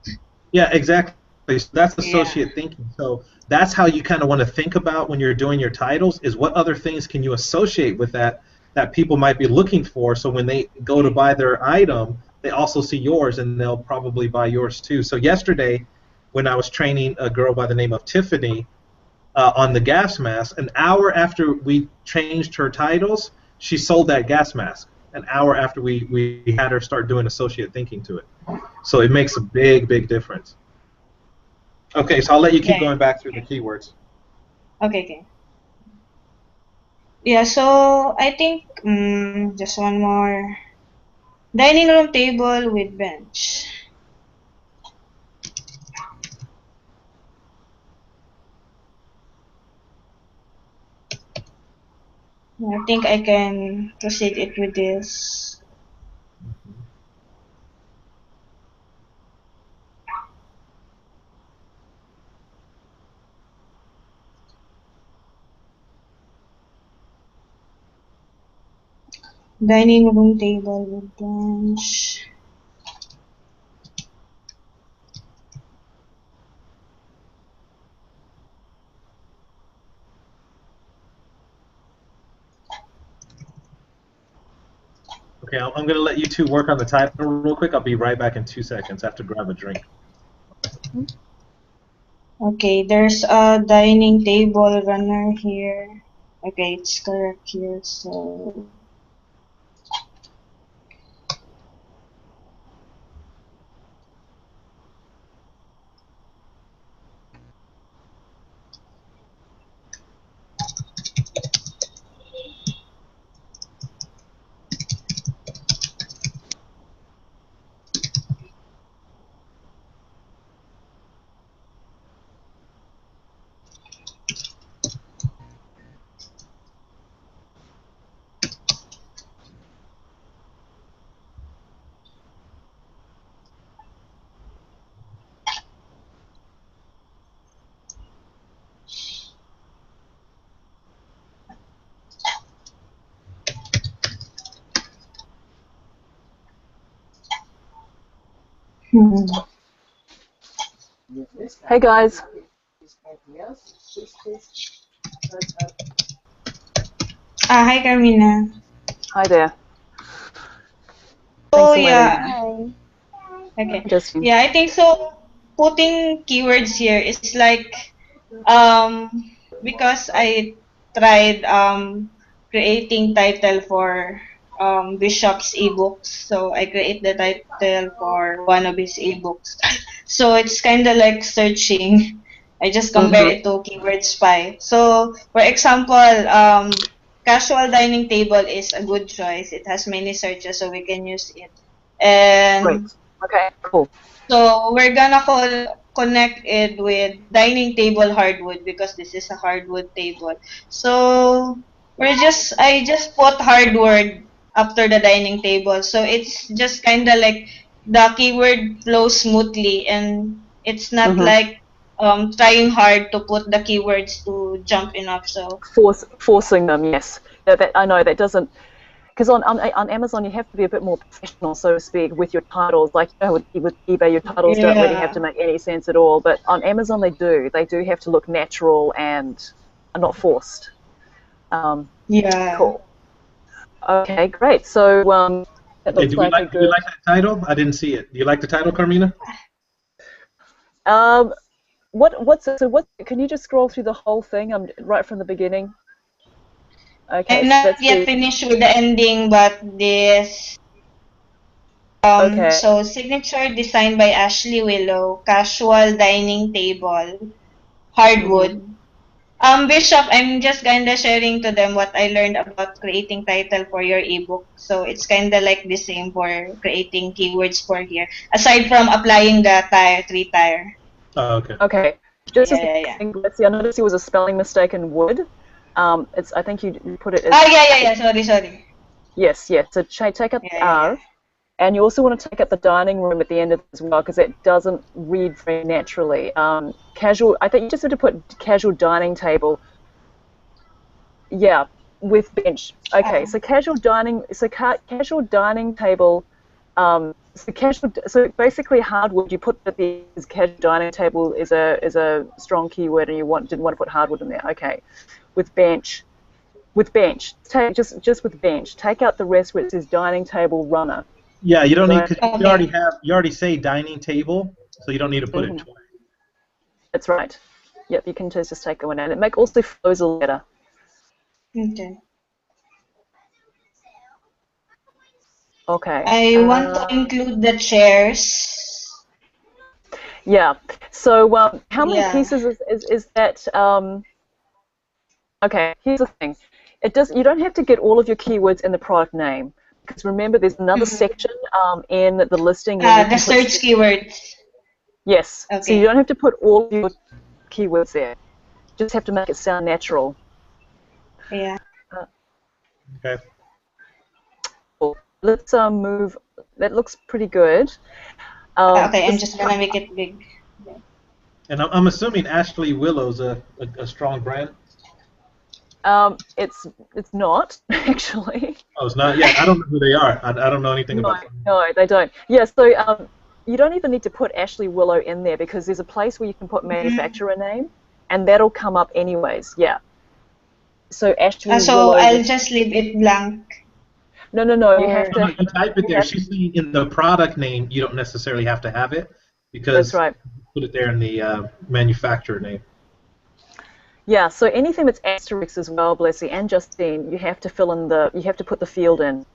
Yeah, exactly. So that's Yeah. associate thinking. So that's how you kind of want to think about when you're doing your titles, is what other things can you associate with that people might be looking for, so when they go to buy their item, they also see yours and they'll probably buy yours too. So yesterday, when I was training a girl by the name of Tiffany on the gas mask, an hour after we changed her titles, she sold that gas mask. An hour after we had her start doing associate thinking to it. So it makes a big, big difference. Okay, so I'll let you keep Yeah. going back through the keywords. Okay. Okay. Yeah. So I think just one more. Dining room table with bench. I think I can proceed it with this. Dining room table with bench. Okay, I'm going to let you two work on the title real quick. I'll be right back in 2 seconds. I have to grab a drink. Okay, there's a dining table runner here. Okay, it's correct here. So Hey guys. Hi, Carmina. Hi there. So Thanks for letting me yeah, know. Hi. okay. Justine. Yeah, I think so. Putting keywords here is like um because I tried creating title for Bishop's ebooks, so I create the title for one of his ebooks. So it's kind of like searching. I just compare Mm-hmm. it to Keyword Spy. So for example, casual dining table is a good choice. It has many searches, so we can use it. Great. And Okay, cool. so we're gonna connect it with dining table hardwood because this is a hardwood table. So I just put hardwood after the dining table. So it's just kinda like the keyword flows smoothly and it's not Mm-hmm. like trying hard to put the keywords to jump enough. So Forcing them, yes. That I know that doesn't, because on Amazon you have to be a bit more professional, so to speak, with your titles. Like, you know, with eBay, your titles don't really have yeah. to make any sense at all. But on Amazon, they do. They do have to look natural and not forced. Um, Yeah. cool. Okay, great. So that Okay, looks like a do you good. like that title? I didn't see it. Do you like the title, Carmina? Um, what? Can you just scroll through the whole thing? I'm right from the beginning. Okay, I'm so not that's yet the. finished with the ending, but this Okay. so signature designed by Ashley Willow, casual dining table, Mhm. hardwood. Bishop, I'm just kinda sharing to them what I learned about creating title for your ebook. So it's kinda like the same for creating keywords for here. Aside from applying the three tier. Oh, okay. Okay. Just as Yeah, a yeah, yeah. thing, let's see, I noticed there was a spelling mistake in wood. It's I think you put it as Ah, yeah, yeah, yeah. Sorry, sorry. yes, yes. So take out Yeah, the yeah, yeah. R, and you also want to take out the dining room at the end of it as well because it doesn't read very naturally. Casual. I think you just have to put casual dining table. Yeah, with bench. Okay, Ah, so casual dining. So casual dining table. So basically hardwood. You put that the casual dining table is a strong keyword, and didn't want to put hardwood in there. Okay, with bench. With bench, take just with bench. Take out the rest where it says dining table runner. Yeah, you don't need because okay. you already say dining table, so you don't need to put it Hmm. twice. That's right. Yep, you can just take the one out. It make also flows a letter. Okay. Okay. I want to include the chairs. Yeah. So how many Yeah. pieces is that? Okay. Here's the thing. It does. You don't have to get all of your keywords in the product name because remember, there's another Mhm. section in the listing where you The can put. search keywords. Yes. So you Okay. don't have to put all of your keywords there. You just have to make it sound natural. Yeah. Uh, Okay. cool. Let's move. That looks pretty good. Okay, I'm This just gonna make it big. And I'm assuming Ashley Willow's a strong brand. it's not actually. Oh, it's not. Yeah, I don't know who they are. I don't know anything No, about them. no, they don't. Yeah, so you don't even need to put Ashley Willow in there because there's a place where you can put Mhm. manufacturer name, and that'll come up anyways. Yeah. So Ashley So Willow I'll with just leave it blank. no, no, no. You have Or to. No, no, you type it You there. have. She's saying in the product name, you don't necessarily have to have it That's because right. put it there in the manufacturer name. Yeah. So anything that's asterisk as well, Blessy and Justine, you have to fill in the. You have to put the field in.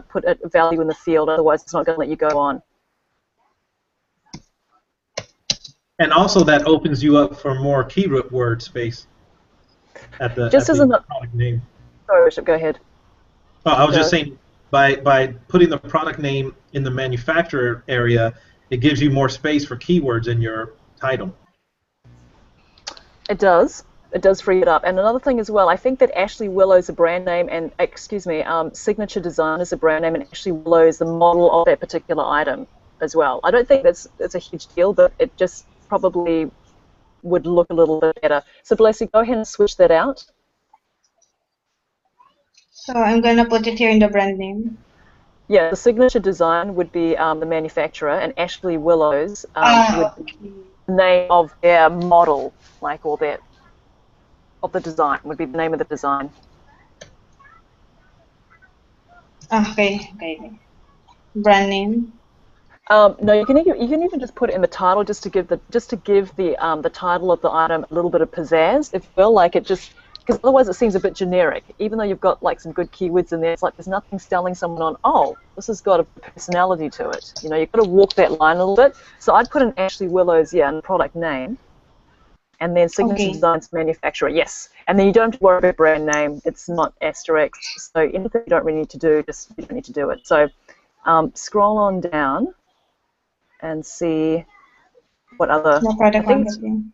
Put a value in the field, otherwise it's not going to let you go on. And also that opens you up for more keyword space Just at as the an. product name. Sorry, Bishop. Go ahead. Oh, I was just Go. saying by putting the product name in the manufacturer area, it gives you more space for keywords in your title. It does. It does free it up. And another thing as well, I think that Ashley Willow is a brand name, and excuse me, Signature Design is a brand name, and Ashley Willow is the model of that particular item as well. I don't think that's a huge deal, but it just probably would look a little bit better. So Blessy, go ahead and switch that out. so I'm gonna put it here in the brand name. Yeah, the Signature Design would be the manufacturer, and Ashley Willow's would be Okay. the name of their model, like, or their of the design would be the name of the design. Okay, okay. Brand name. No, you can even just put it in the title just to give the title of the item a little bit of pizzazz, if you will, like it just because otherwise it seems a bit generic. Even though you've got like some good keywords in there, it's like there's nothing selling someone on. Oh, this has got a personality to it. You know, you've got to walk that line a little bit. So I'd put in Ashley Willows, yeah, and product name, and then signature Okay. designs manufacturer, yes. And then you don't have to worry about brand name. It's not asterisk. So anything you don't really need to do, just you don't need to do it. So scroll on down and see what other. No I product think it's, marketing.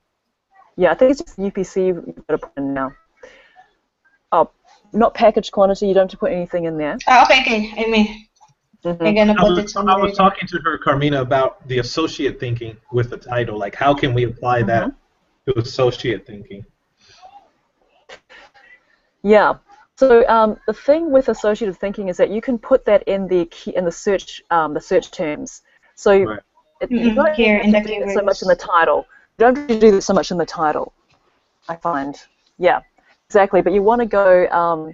yeah, I think it's just UPC you've got to put in now. Oh, not package quantity. You don't have to put anything in there. Okay, okay. I mean, I'm Mm-hmm. gonna I put was it I somewhere was there. talking to her, Carmina, about the associate thinking with the title. Like, how can we apply that to associate thinking? Yeah. So the thing with associative thinking is that you can put that in the the search terms. So Right. you don't Here have in to the do that so much in the keywords. title. You don't have to do that so much in the title, I find. Yeah, exactly. But you want to go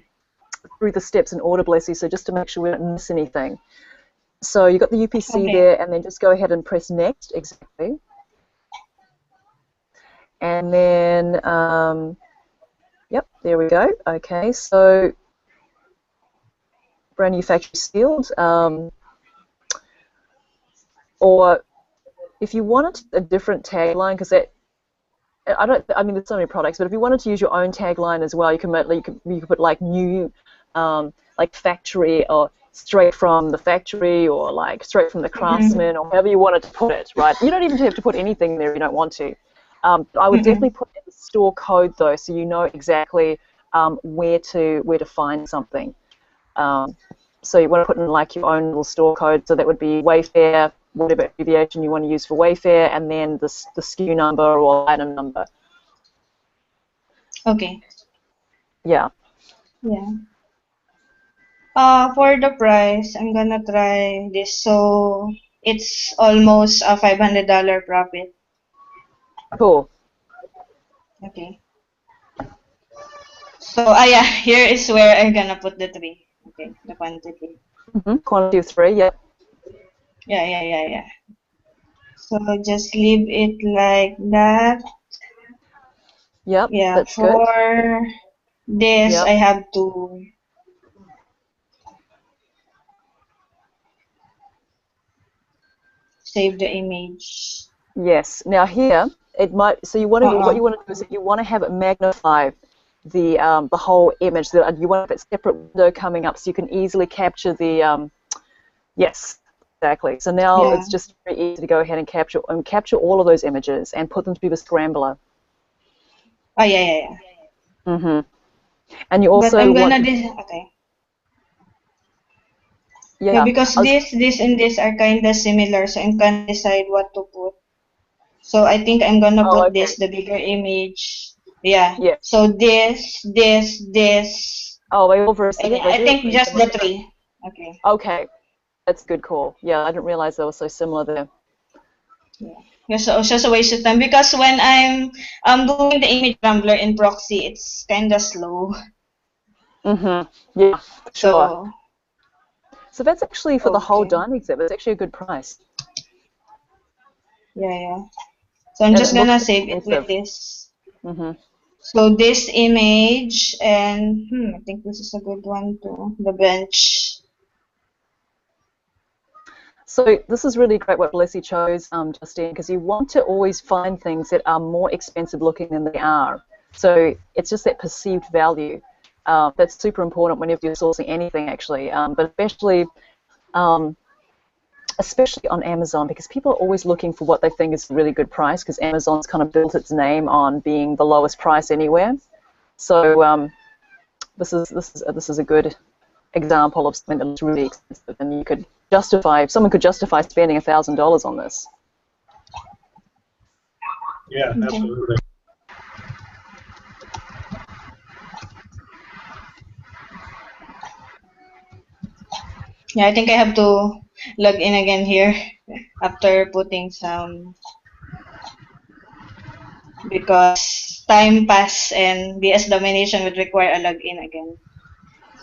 through the steps in order, Blessy, so just to make sure we don't miss anything. So you've got the UPC Okay. there, and then just go ahead and press next, exactly. And then, yep, there we go. Okay, so brand new factory sealed. Or if you wanted a different tagline, because I mean, there's so many products, but if you wanted to use your own tagline as well, you could put like new, like factory or straight from the factory or like straight from the craftsman or however you wanted to put it, right? You don't even have to put anything there if you don't want to. I would definitely put in the store code though, so you know exactly where to find something. So you want to put in like your own little store code, so that would be Wayfair, whatever abbreviation you want to use for Wayfair, and then the SKU number or item number. Okay. Yeah. Yeah. For the price, I'm gonna try this. So it's almost a $500 profit. Cool. Okay. So yeah, here is where I'm gonna put the 3. Okay, the quantity. Quantity of 3. Yep. Yeah. So just leave it like that. Yep. Yeah, That's good. for this Yep. I have to save the image. Yes. Now here it might. So you want to what you Uh-uh. want to do is that you want to have it magnify the whole image. That you want to have a separate window coming up so you can easily capture the yes. Exactly. So now Yeah. it's just very easy to go ahead and capture all of those images and put them through the scrambler. Oh yeah. And you But also I'm want gonna to, this okay. Yeah, yeah, because this and this are kinda similar, so I'm gonna decide what to put. So I think I'm gonna oh, put okay, this, the bigger image. Yeah. yes. So this. Oh, they all very similar. They I do look think very just similar, the don't they? 3. Okay. Okay, that's a good call. Yeah, I didn't realize they were so similar there. Yeah, so it's just a waste of time because when I'm doing the image rambler in proxy, it's kinda slow. Yeah, sure. So So that's actually for the whole okay. dime exhibit. It's actually a good price. Yeah. So I'm And just it looks gonna save it with expensive. this. hmm So this image and I think this is a good one too. The bench. So this is really great what Leslie chose, Justine, because you want to always find things that are more expensive looking than they are. So it's just that perceived value. That's super important whenever you're sourcing anything, actually, but especially on Amazon, because people are always looking for what they think is a really good price, because Amazon's kind of built its name on being the lowest price anywhere. So this is a good example of something that's really expensive, and you could justify, someone could justify spending $1,000 on this. Yeah, Okay. absolutely. Yeah, I think I have to log in again here after putting some because time pass and BS domination would require a login again.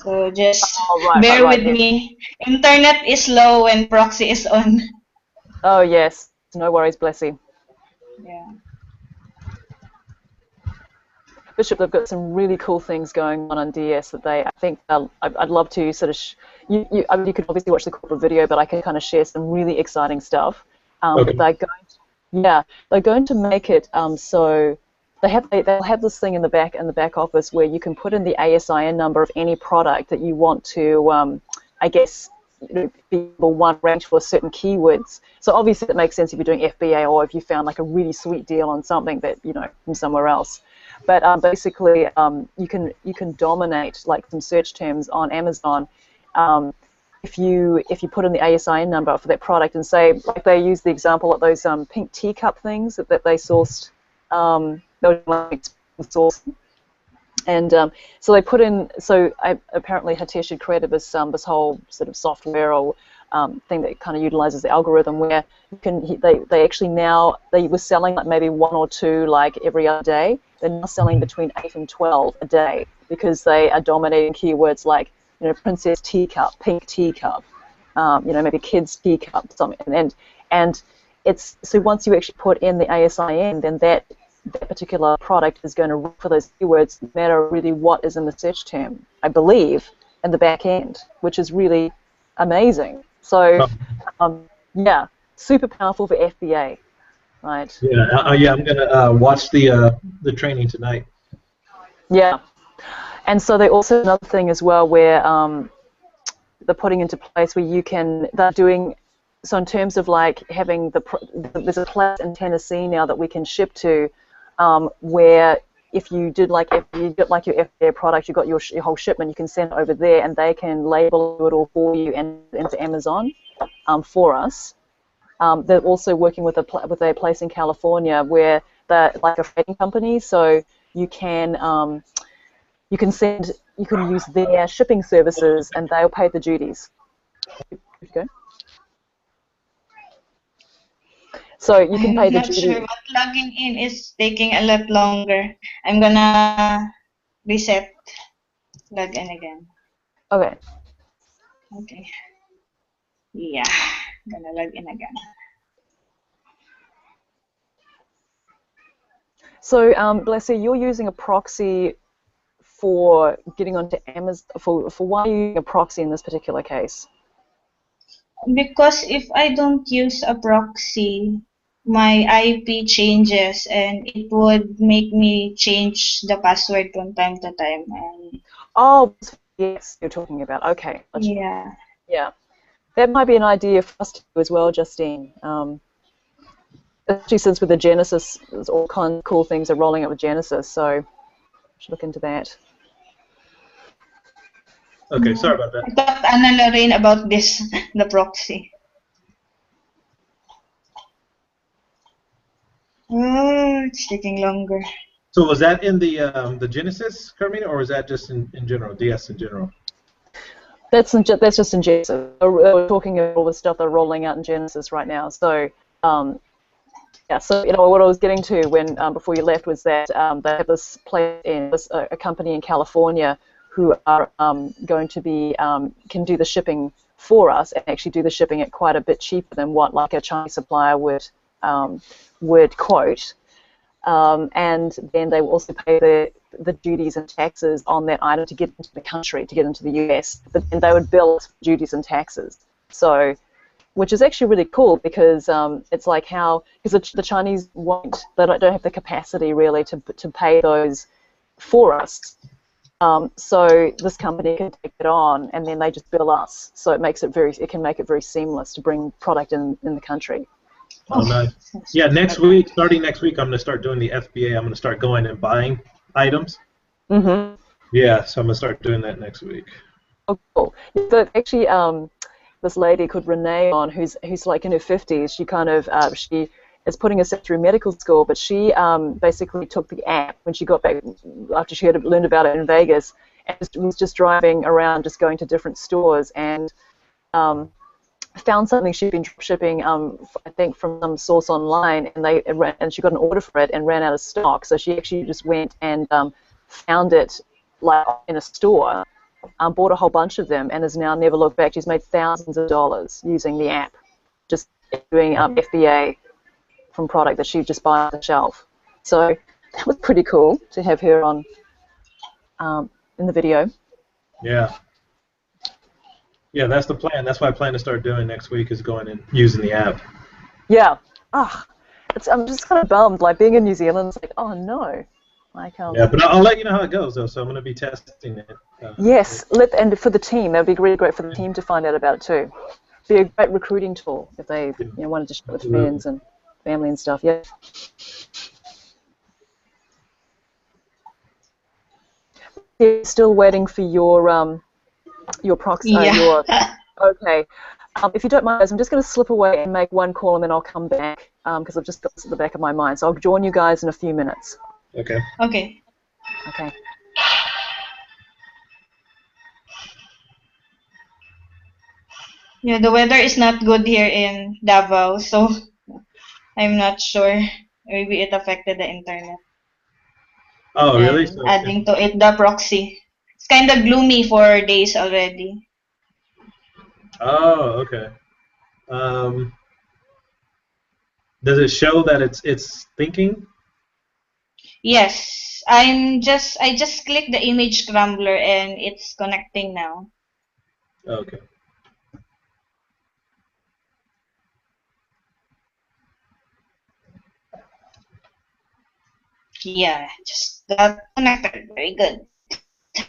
So just Oh, right, bear right, with yes. me. Internet is low when proxy is on. Oh, yes. No worries, Blessy. Yeah. Bishop, they've got some really cool things going on DS that I think I'd love to sort of, I mean, you could obviously watch the corporate video, but I can kind of share some really exciting stuff. Okay. But they're going to make it so they'll have this thing in the back office where you can put in the ASIN number of any product that you want to, I guess, be the one ranked for certain keywords. So obviously it makes sense if you're doing FBA or if you found like a really sweet deal on something that from somewhere else. But basically, you can dominate like some search terms on Amazon if you put in the ASIN number for that product and say, like they use the example of those pink teacup things that they sourced, they were like source. And so they put in. So apparently Hitesh had created this whole sort of software or thing that kind of utilizes the algorithm where you can. They actually now they were selling like maybe 1 or 2 like every other day. They're now selling between 8 and 12 a day because they are dominating keywords like princess teacup, pink teacup, maybe kids teacup, something. And it's so once you actually put in the ASIN, then that particular product is going to rank for those keywords no matter really what is in the search term, I believe, in the back end, which is really amazing. So, yeah, super powerful for FBA, right? Yeah, yeah. I'm gonna watch the training tonight. Yeah, and so they also another thing as well where they're putting into place where they're doing. So in terms of like having there's a place in Tennessee now that we can ship to. Where if you got like your FBA product, you got your whole shipment, you can send it over there, and they can label it all for you and into Amazon for us. They're also working with a place in California where they're like a freighting company, so you can use their shipping services, and they'll pay the duties. Okay. So you can pay the duty. I'm not sure, but logging in is taking a lot longer. I'm gonna reset, log in again. Okay. Okay. Yeah, gonna log in again. So, Blessy, you're using a proxy for getting onto Amazon. For why are you using a proxy in this particular case? Because if I don't use a proxy, my IP changes and it would make me change the password from time to time. And oh, yes, you're talking about. Okay. yeah. Yeah. That might be an idea for us to do as well, Justine. Especially since with the Genesis, there's all kinds of cool things are rolling out with Genesis, so should look into that. Okay, sorry about that. I talked to Anna Lorraine about this, the proxy. Oh, it's taking longer. So was that in the Genesis, Carmina, or was that just in general, DS in general? That's just in Genesis. We're talking about all the stuff they're rolling out in Genesis right now. So, yeah. So what I was getting to when before you left was that they have this place in a company in California who are going to be can do the shipping for us and actually do the shipping at quite a bit cheaper than what like a Chinese supplier would quote. And then they will also pay the duties and taxes on that item to get into the country, to get into the US. But then they would bill us for duties and taxes. So, which is actually really cool because it's like because the Chinese they don't have the capacity really to pay those for us. So this company can take it on, and then they just bill us. So it can make it very seamless to bring product in the country. Oh, nice. Yeah, starting next week, I'm going to start doing the FBA. I'm going to start going and buying items. Mm-hmm. Yeah, so I'm going to start doing that next week. Oh, cool. But actually, this lady called Renee who's like in her 50s. She kind of she is putting herself through medical school, but she basically took the app when she got back after she had learned about it in Vegas, and was just driving around, just going to different stores and found something she'd been shipping, I think from some source online, and she got an order for it and ran out of stock. So she actually just went and found it like in a store bought a whole bunch of them and has now never looked back. She's made thousands of dollars using the app, just doing FBA from product that she just buys off the shelf. So that was pretty cool to have her on in the video. Yeah. Yeah, that's the plan. That's what I plan to start doing next week, is going and using the app. Yeah. I'm just kind of bummed. Like, being in New Zealand, it's like, oh no. Like, yeah, but I'll let you know how it goes, though. So I'm going to be testing it. Yes, and for the team, that'd be really great for the team to find out about it too. Be a great recruiting tool if they wanted to share with friends and family and stuff. Yeah. You're still waiting for your proxy. Yeah. Okay. If you don't mind, guys, I'm just going to slip away and make one call, and then I'll come back because I've just got this at the back of my mind. So I'll join you guys in a few minutes. Okay. Okay. Okay. Yeah, the weather is not good here in Davao, so I'm not sure. Maybe it affected the internet. Oh, really? And adding to it the proxy. It's kind of gloomy for days already. Oh, okay. Does it show that it's thinking? Yes, I just clicked the image scrambler and it's connecting now. Okay. Yeah, just got connected. Very good. Okay.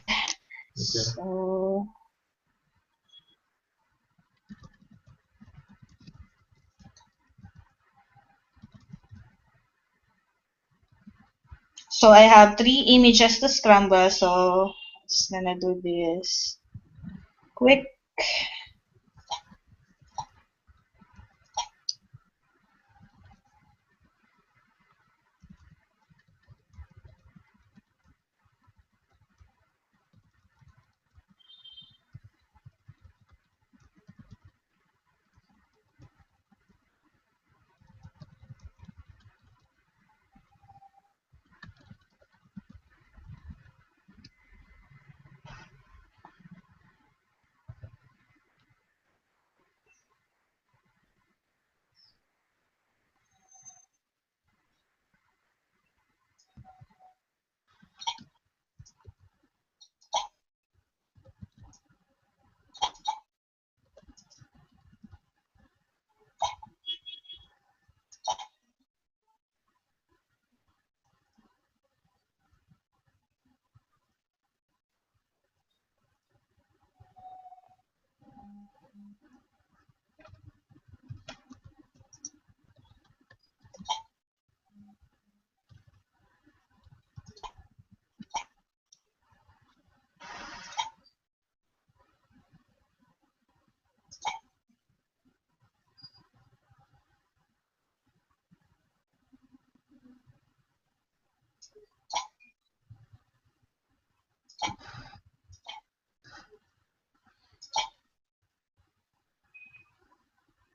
So I have 3 images to scramble, so just gonna do this quick.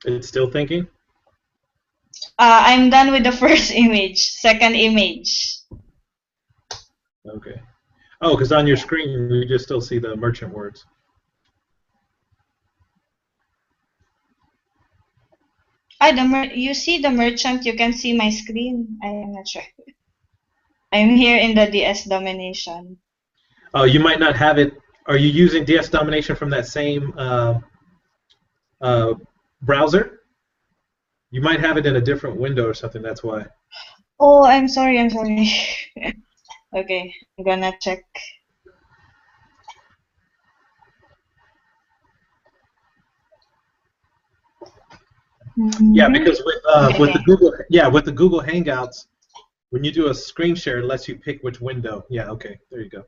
It's still thinking? I'm done with the first image. Second image. Okay. Oh, because on your screen we just still see the merchant words. You see the merchant, you can see my screen. I am not sure. I'm here in the DS domination. Oh, you might not have it. Are you using DS Domination from that same browser? You might have it in a different window or something, that's why. Oh, I'm sorry. Okay, I'm gonna check. Yeah, because with the Google Hangouts, when you do a screen share, it lets you pick which window. Yeah, okay, there you go.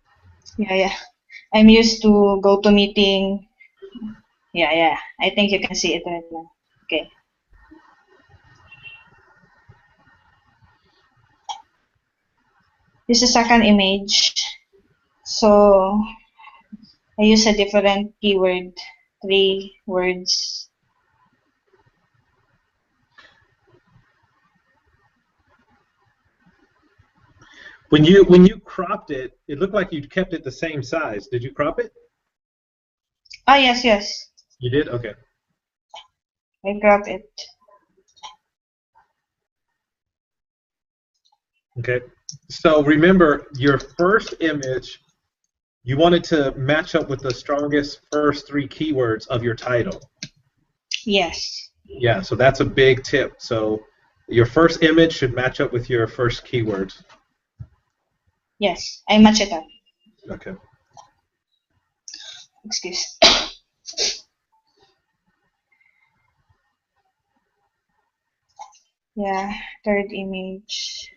Yeah. I'm used to GoToMeeting. Yeah. I think you can see it right now. Okay. This is second image. So I use a different keyword, 3 words. When you cropped it, it looked like you kept it the same size. Did you crop it? Ah, yes, yes. You did? Okay. I grab it. Okay. So remember, your first image, you want it to match up with the strongest first 3 keywords of your title. Yes. Yeah, so that's a big tip. So your first image should match up with your first keywords. Yes, I match it up. Okay. Excuse. Yeah, third image.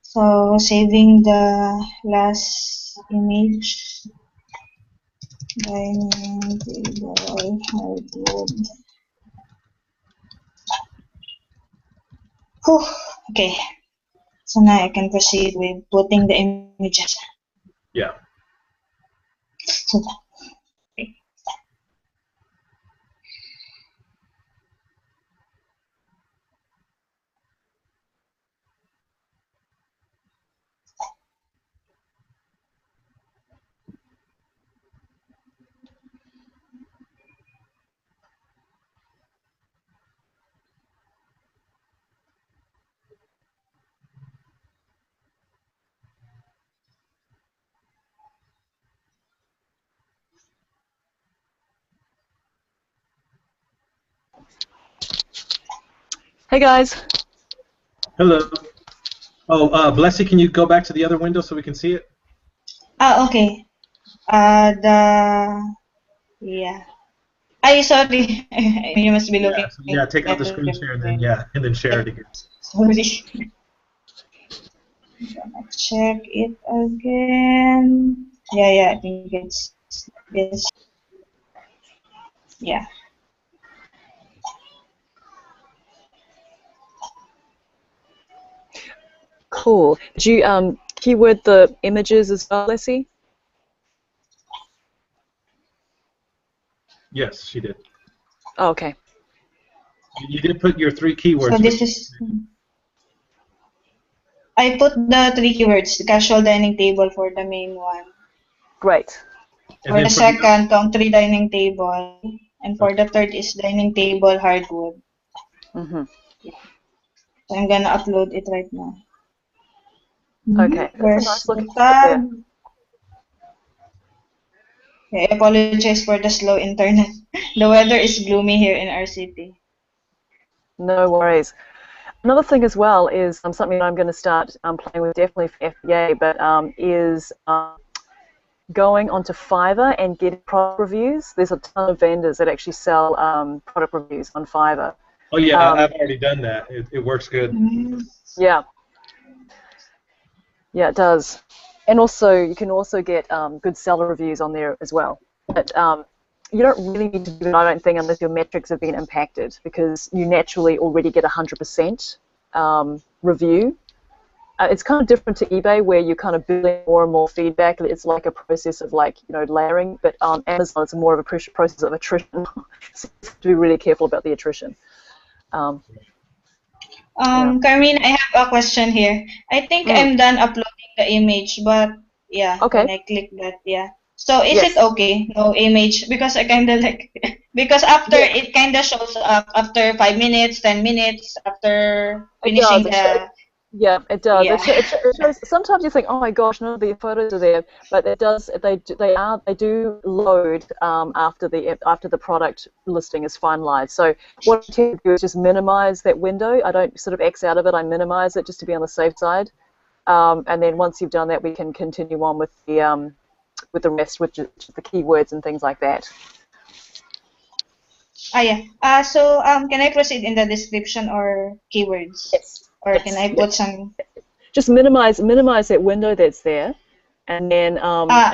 So saving the last image. Dining table hardwood. Whew. Okay. So now I can proceed with putting the images. Yeah. So, okay. Hey guys. Hello. Oh, Blessy, can you go back to the other window so we can see it? Ah, okay. Yeah. I sorry. You must be Yeah. looking So yeah, take out at the screen share and then share it again. Sorry. Gonna check it again. Yeah, I think it's this. Yeah. Cool. Did you keyword the images as well, Leslie? Yes, she did. Oh, okay. You did put your 3 So keywords. this is. I put the 3 keywords: casual dining table for the main one. Great. And For then the for the second, country dining table, and for okay. the third is dining table hardwood. Mm-hmm. So I'm gonna upload it right now. Okay, that's a Where's nice the looking site tab? there. Okay, I apologize for the slow internet. The weather is gloomy here in our city. No worries. Another thing as well is something that I'm going to start playing with definitely for FBA, but is going onto Fiverr and getting product reviews. There's a ton of vendors that actually sell product reviews on Fiverr. Oh yeah, I've already done that. It works good. Yeah. Yeah, it does. And also, you can also get good seller reviews on there as well. But you don't really need to do it, I don't think, unless your metrics have been impacted, because you naturally already get 100% review. It's kind of different to eBay, where you're kind of building more and more feedback. It's like a process of layering. But on Amazon, it's more of a process of attrition. So you have to be really careful about the attrition. Yeah. Carmine, I have a question here. I think I'm done uploading the image, but yeah, Okay. when I click that, yeah. So is Yes. it okay? No image because I kind of like because after Yeah, it kind of shows up after 5 minutes, 10 minutes after it finishing does. the Yeah, it does. yeah. It shows. Sometimes you think, oh my gosh, none of the photos are there, but it does. They do load after the product listing is finalized. So what I tend to do is just minimize that window. I don't sort of X out of it. I minimize it just to be on the safe side. And then once you've done that, we can continue on with the rest, which is the keywords and things like that. Ah yeah. So can I proceed in the description or keywords? Yes. Or can Yes. I put Yes. some Just minimize that window that's there, and then ah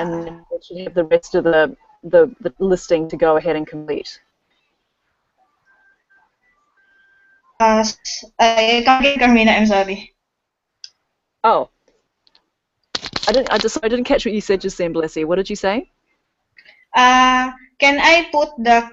it should have the rest of the listing to go ahead and complete. I can't get Carmina, I'm sorry. Oh, I didn't catch what you said just then, Blessy. What did you say? Can I put the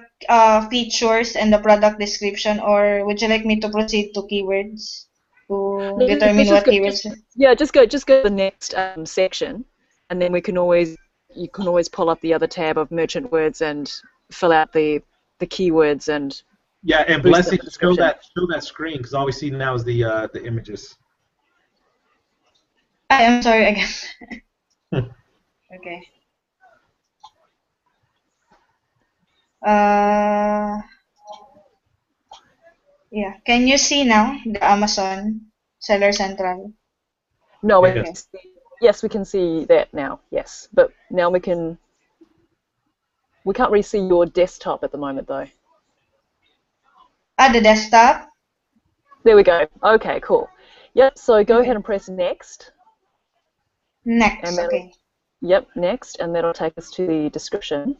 features and the product description, or would you like me to proceed to keywords to No, let's determine just what go. keywords? Just go to the next section, and then you can always pull up the other tab of merchant words and fill out the keywords and Yeah, and boost up Blessing, the description. show that screen because all we see now is the images. I am sorry again. Hmm. Okay. Uh, yeah. Can you see now the Amazon Seller Central? No, we Yes. Okay. yes, we can see that now. Yes, but now we can't really see your desktop at the moment though. The desktop. There we go. Okay, cool. Yep. So go ahead Okay. and press next, and Next. that'll Okay. next, and that'll take us to the description.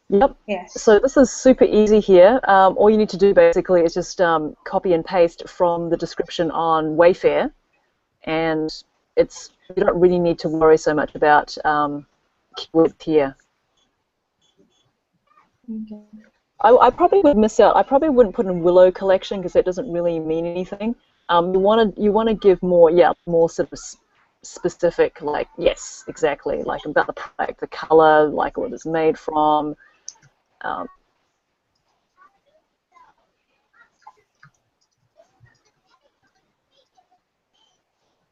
Yep. Yes. So this is super easy here. All you need to do basically is just copy and paste from the description on Wayfair, and you don't really need to worry so much about keywords here. Okay. I probably would miss out. I probably wouldn't put in Willow collection because that doesn't really mean anything. You want to give more sort of specific, like yes, exactly, like about the product, the color, like what it's made from. Um,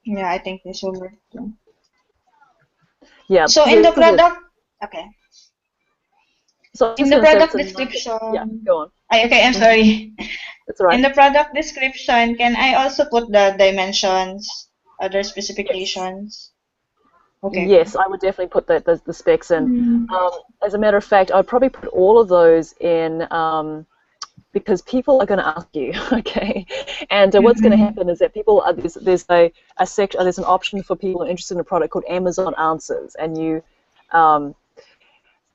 Yeah, I think this will work too. yeah, So in the this is a, product, okay. so I was In just the going to say product it's a nice, yeah, description, go on. okay, I'm sorry. That's all In right. the product description, can I also put the dimensions, other Yes. specifications? Okay, okay. Yes, I would definitely put the specs in. Mm. As a matter of fact, I'd probably put all of those in because people are going to ask you, okay? And what's going to Mm-hmm. happen is that there's an option for people who are interested in a product called Amazon Answers, and um,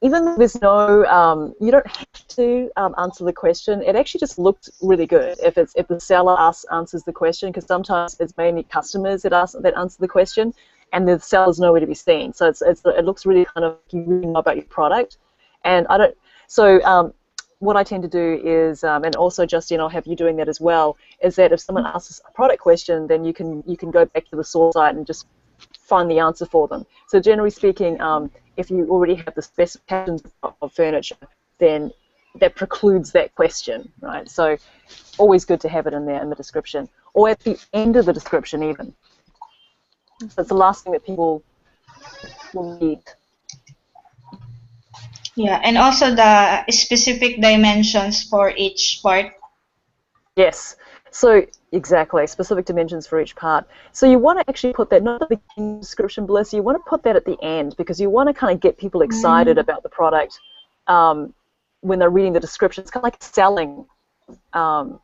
even though there's no, you don't have to answer the question. It actually just looked really good if the seller answers the question, because sometimes it's mainly customers that answer the question, and the seller's nowhere to be seen. So it looks really kind of you really know about your product, and I don't. So what I tend to do is, and also Justine, I'll have you doing that as well, is that if someone asks a product question, then you can go back to the source site and just find the answer for them. So generally speaking, if you already have the specifications of furniture, then that precludes that question, right? So always good to have it in there in the description, or at the end of the description even. So it's the last thing that people will need. Yeah, and also the specific dimensions for each part. Yes. So exactly, specific dimensions for each part. So you want to actually put that not at the beginning description, Bliss. You want to put that at the end because you want to kind of get people excited Mm. about the product when they're reading the description. It's kind of like um,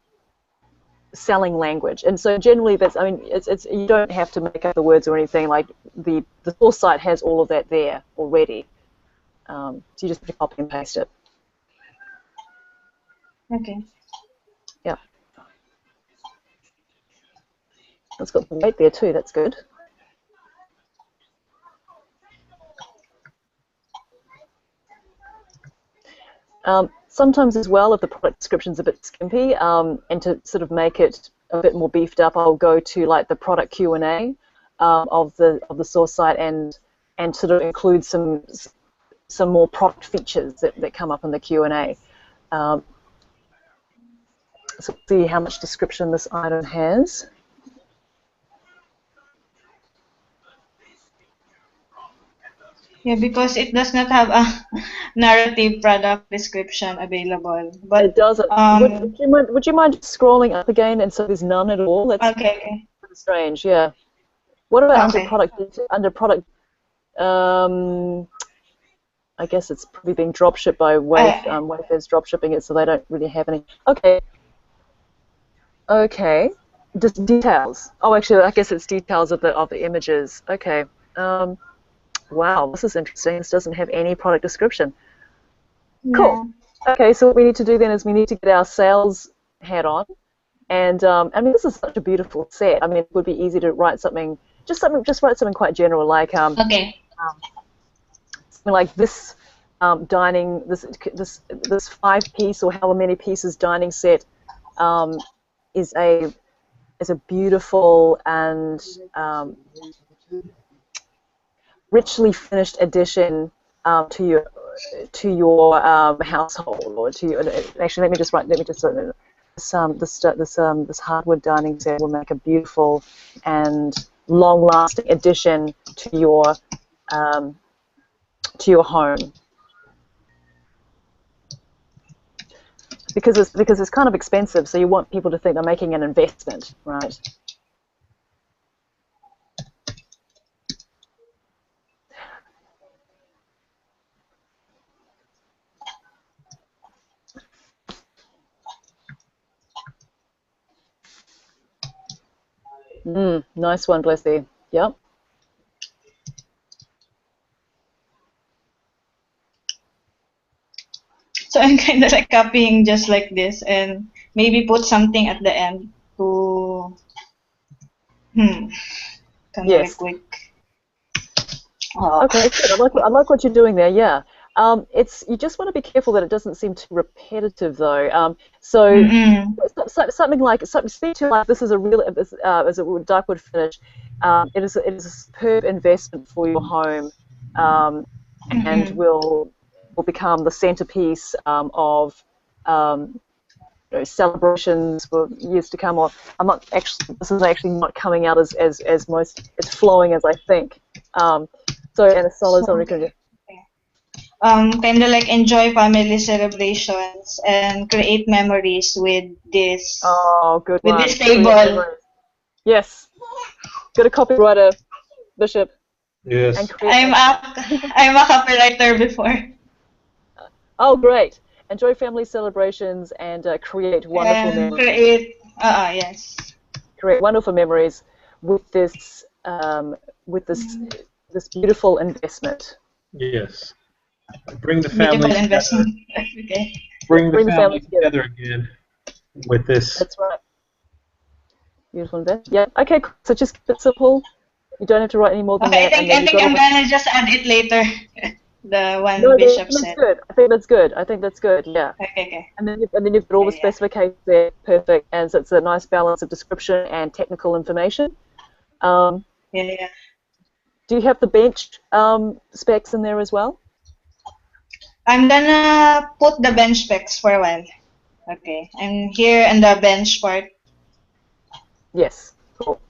selling language. And so generally, it's you don't have to make up the words or anything. Like the source site has all of that there already. So you just have to copy and paste it. Okay. Yeah. It's got the weight there too. That's good. Sometimes as well, if the product description's a bit skimpy, and to sort of make it a bit more beefed up, I'll go to like the product Q&A of the source site and sort of include some some more product features that come up in the Q&A. So let's see how much description this item has. Yeah, because it does not have a narrative product description available. But It doesn't. Would you mind scrolling up again and so there's none at all? That's okay. strange. Yeah. What about Okay. under product? I guess it's probably being drop shipped by Wayfair's drop shipping it, so they don't really have any. Okay. Okay. Just details. Oh, actually, I guess it's details of the images. Okay. Wow, this is interesting. This doesn't have any product description. Cool. Okay, so what we need to do then is we need to get our sales hat on, and I mean, this is such a beautiful set. I mean, it would be easy to write something, just write something quite general, like Okay. something like this dining, this 5-piece or however many pieces dining set is a beautiful and richly finished addition to your household, or to your. Actually, let me just this hardwood dining set will make a beautiful and long-lasting addition to your home. Because it's kind of expensive, so you want people to think they're making an investment, right? Nice one, Blessy. Yep. So I'm kind of like copying just like this, and maybe put something at the end to kind Yes. of quick. Okay, good. I like what you're doing there. Yeah. You just want to be careful that it doesn't seem too repetitive, though. Something like speak to like this is a real as a dark wood finish. It is a superb investment for your home, and will become the centerpiece of celebrations for years to come. Or this is actually not coming out as most. It's flowing as I think. So and a solid kind of like enjoy family celebrations and create memories with this. Oh, good with one. this table. Yes. Got a copywriter, Bishop. Yes. I'm a copywriter before. Oh, great. Enjoy family celebrations and create wonderful memories. Yes. Create wonderful memories with this this beautiful investment. Yes. Bring the family Beautiful investment. Okay. Bring the family together again with this. That's right. Beautiful investment. Yeah. Okay. Cool. So just keep it simple. You don't have to write any more than that. I think I'm gonna just add it later. The one Bishop said. Good. I think that's good. Yeah. Okay. And then you've got all the specifications there. Perfect. And so it's a nice balance of description and technical information. Yeah. Do you have the bench specs in there as well? I'm gonna put the bench specs for a while. Okay. I'm here in the bench part. Yes. Cool.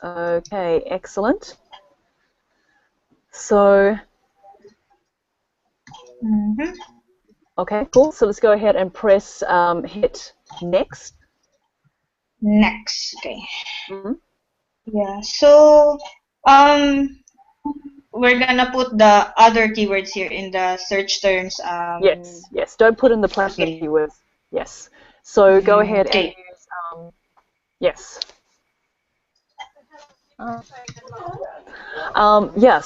Okay, excellent. So, okay, cool. So let's go ahead and press hit next. Next, okay. Yeah. So, we're gonna put the other keywords here in the search terms. Yes. Don't put in the platinum keywords. Yes. So go ahead and use yes.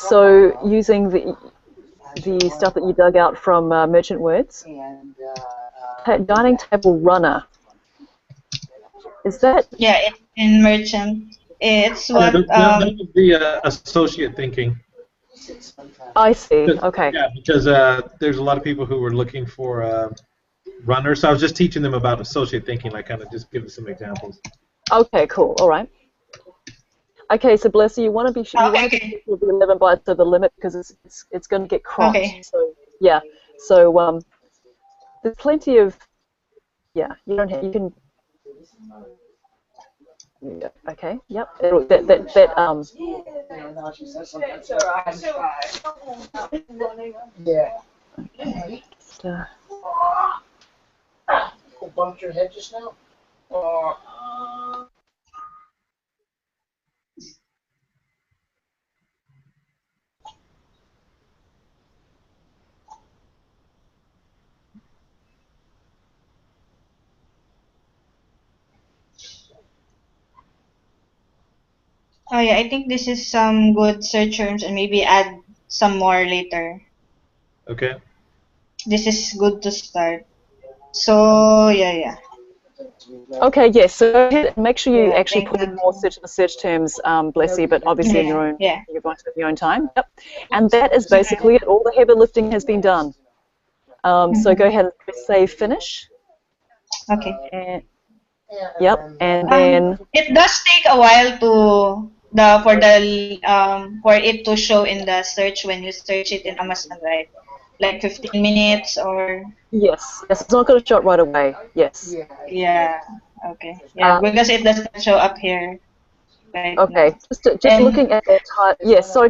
So using the stuff that you dug out from Merchant Words. Dining table runner. Is that? Yeah, it's in Merchant. It's what. That was the associate thinking. I see. Because- Okay. Yeah, because there's a lot of people who were looking for runners. So I was just teaching them about associate thinking, like kind of just giving some examples. Okay. Cool. All right. Okay. So Blessy, you want to be you want to be Okay. careful of the 11 bytes to the limit because it's going to get cropped. Okay. So yeah. So there's plenty of You don't have you can. Yeah, okay. Yep. Just, Bumped your head just now? Oh yeah, I think this is some good search terms and maybe add some more later. Okay. This is good to start. So yeah. Okay, yes. So go ahead and make sure you actually put in more search terms, Blessy, but obviously in your own your own time. Yep. And that is basically it. All the heavy lifting has been done. So go ahead and press save finish. Okay. And, yep. And then It does take a while for it to show in the search when you search it in Amazon, right? Like 15 minutes or yes, it's not going to show it right away. Yes. yeah. Okay. Yeah, because it doesn't show up here. Right Okay, now. just looking at that title. Yes, sorry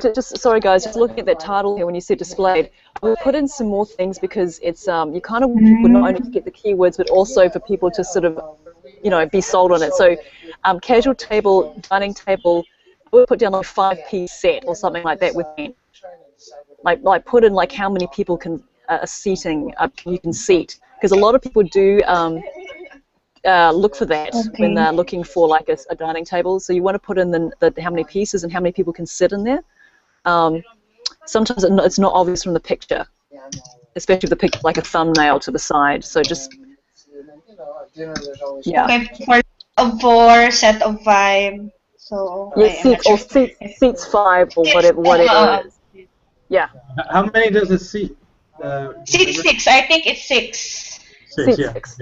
guys, just looking at that title here when you see displayed. We'll put in some more things because it's you kind of would not only get the keywords but also for people to sort of be sold on it. So casual table, dining table, we'll put down like 5-piece set or something like that with me. Like put in like how many people can you can seat, because a lot of people do look for that when they're looking for like a dining table. So you want to put in the how many pieces and how many people can sit in there. Sometimes it's not obvious from the picture, especially if the picture like a thumbnail to the side. So just yeah. Okay, for set of 5. So Yes, seats 5 or whatever it is. Yeah. How many does it seat? Seat 6. I think it's 6. Six, Seat yeah. 6.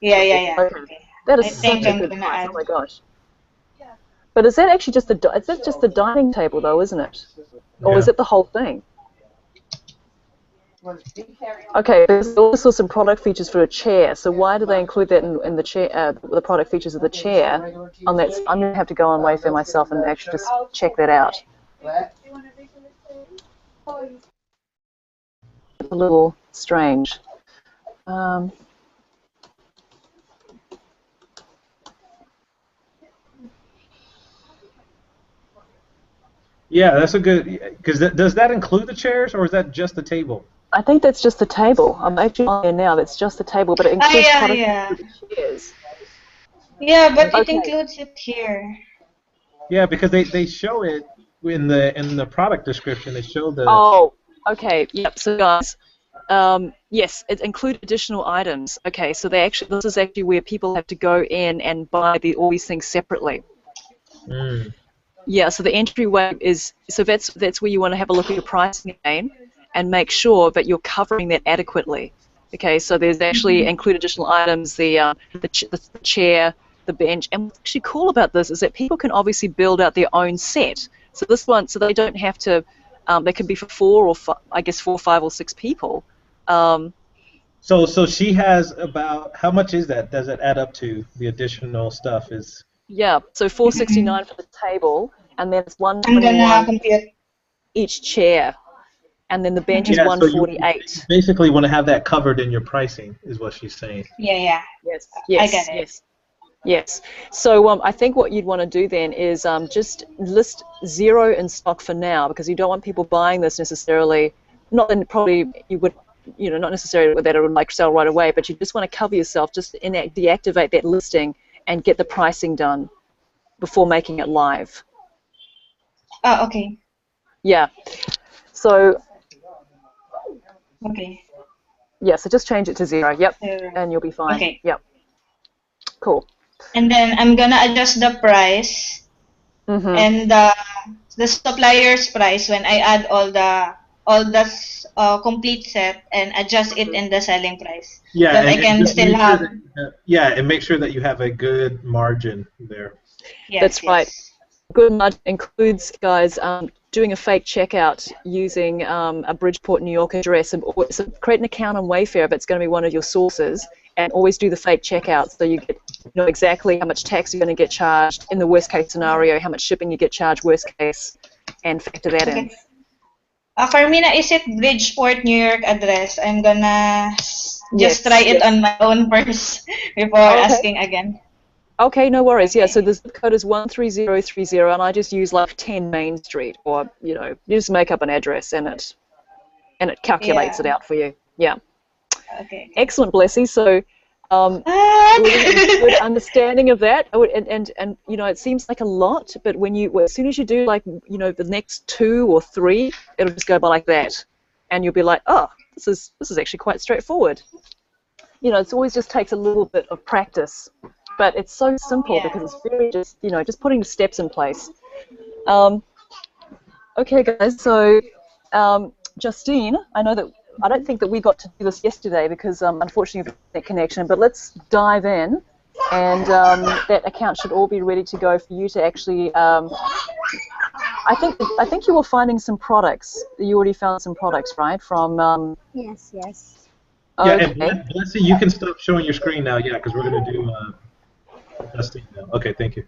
Yeah. Okay. That is I think such a I'm good gonna price. add. Oh my gosh. But is that actually just the dining table though, isn't it? Or is it the whole thing? Okay, there's also some product features for a chair. So why do they include that in the chair? The product features of the chair. On that, I'm gonna have to go on Wayfair myself and actually just check that out. A little strange. Yeah, that's a good. Because does that include the chairs, or is that just the table? I think that's just the table. I'm actually on there now. That's just the table, but it includes product features for the chairs. Yeah, but Okay. it includes it here. Yeah, because they show it in the product description. They show the. Oh, okay. Yep. So guys, yes, it includes additional items. Okay, so this is actually where people have to go in and buy all these things separately. Mm. Yeah. So the entryway that's where you want to have a look at your pricing again and make sure that you're covering that adequately. Okay. So there's actually include additional items, the chair, the bench, and what's actually cool about this is that people can obviously build out their own set. So so they don't have to. They can be for 4 or 5 or 6 people. So she has about, how much is that? Does it add up to the additional stuff? Yeah, so $469 for the table, and then it's I'm gonna $121 compute. each chair, and then the bench is Yeah, so you $148. basically want to have that covered in your pricing, is what she's saying. Yeah. Yes. I get it. Yes. So I think what you'd want to do then is just list 0 in stock for now, because you don't want people buying this necessarily. Not then probably you would, not necessarily that it would like sell right away, but you just want to cover yourself, just deactivate that listing and get the pricing done before making it live. Oh, okay. Yeah. So Okay. yeah, so just change it to 0. Yep. 0. And you'll be fine. Okay. Yep. Cool. And then I'm gonna adjust the price and the supplier's price when I add all the complete set and adjust it in the selling price, Yeah, that I and can just still make sure have. that and make sure that you have a good margin there. Yes, That's right. yes. Good margin includes, guys, doing a fake checkout using a Bridgeport, New York address. So create an account on Wayfair if it's going to be one of your sources, and always do the fake checkout so you know exactly how much tax you're going to get charged in the worst case scenario, how much shipping you get charged worst case, and factor that in. Okay. Carmina, is it Bridgeport, New York address? I'm gonna just try it on my own first before asking again. Okay, no worries. Okay. Yeah, so the zip code is 13030, and I just use like 10 Main Street, or you just make up an address and it calculates it Yeah. out for you. Yeah. Okay. Excellent, Blessy. So What? we have a good understanding of that, and it seems like a lot, but as soon as you do like the next 2 or 3, it'll just go by like that, and you'll be like, oh, this is actually quite straightforward. It always just takes a little bit of practice, but it's so simple Yeah. because it's very just putting the steps in place. Okay, guys. So Justine, I don't think that we got to do this yesterday because unfortunately of that connection, but let's dive in, and that account should all be ready to go for you to actually. I think you were finding some products. You already found some products, right? From Yes, yes. Yeah, okay. and Blessy, you can stop showing your screen now. Yeah, because we're gonna do Justine now. Okay, thank you.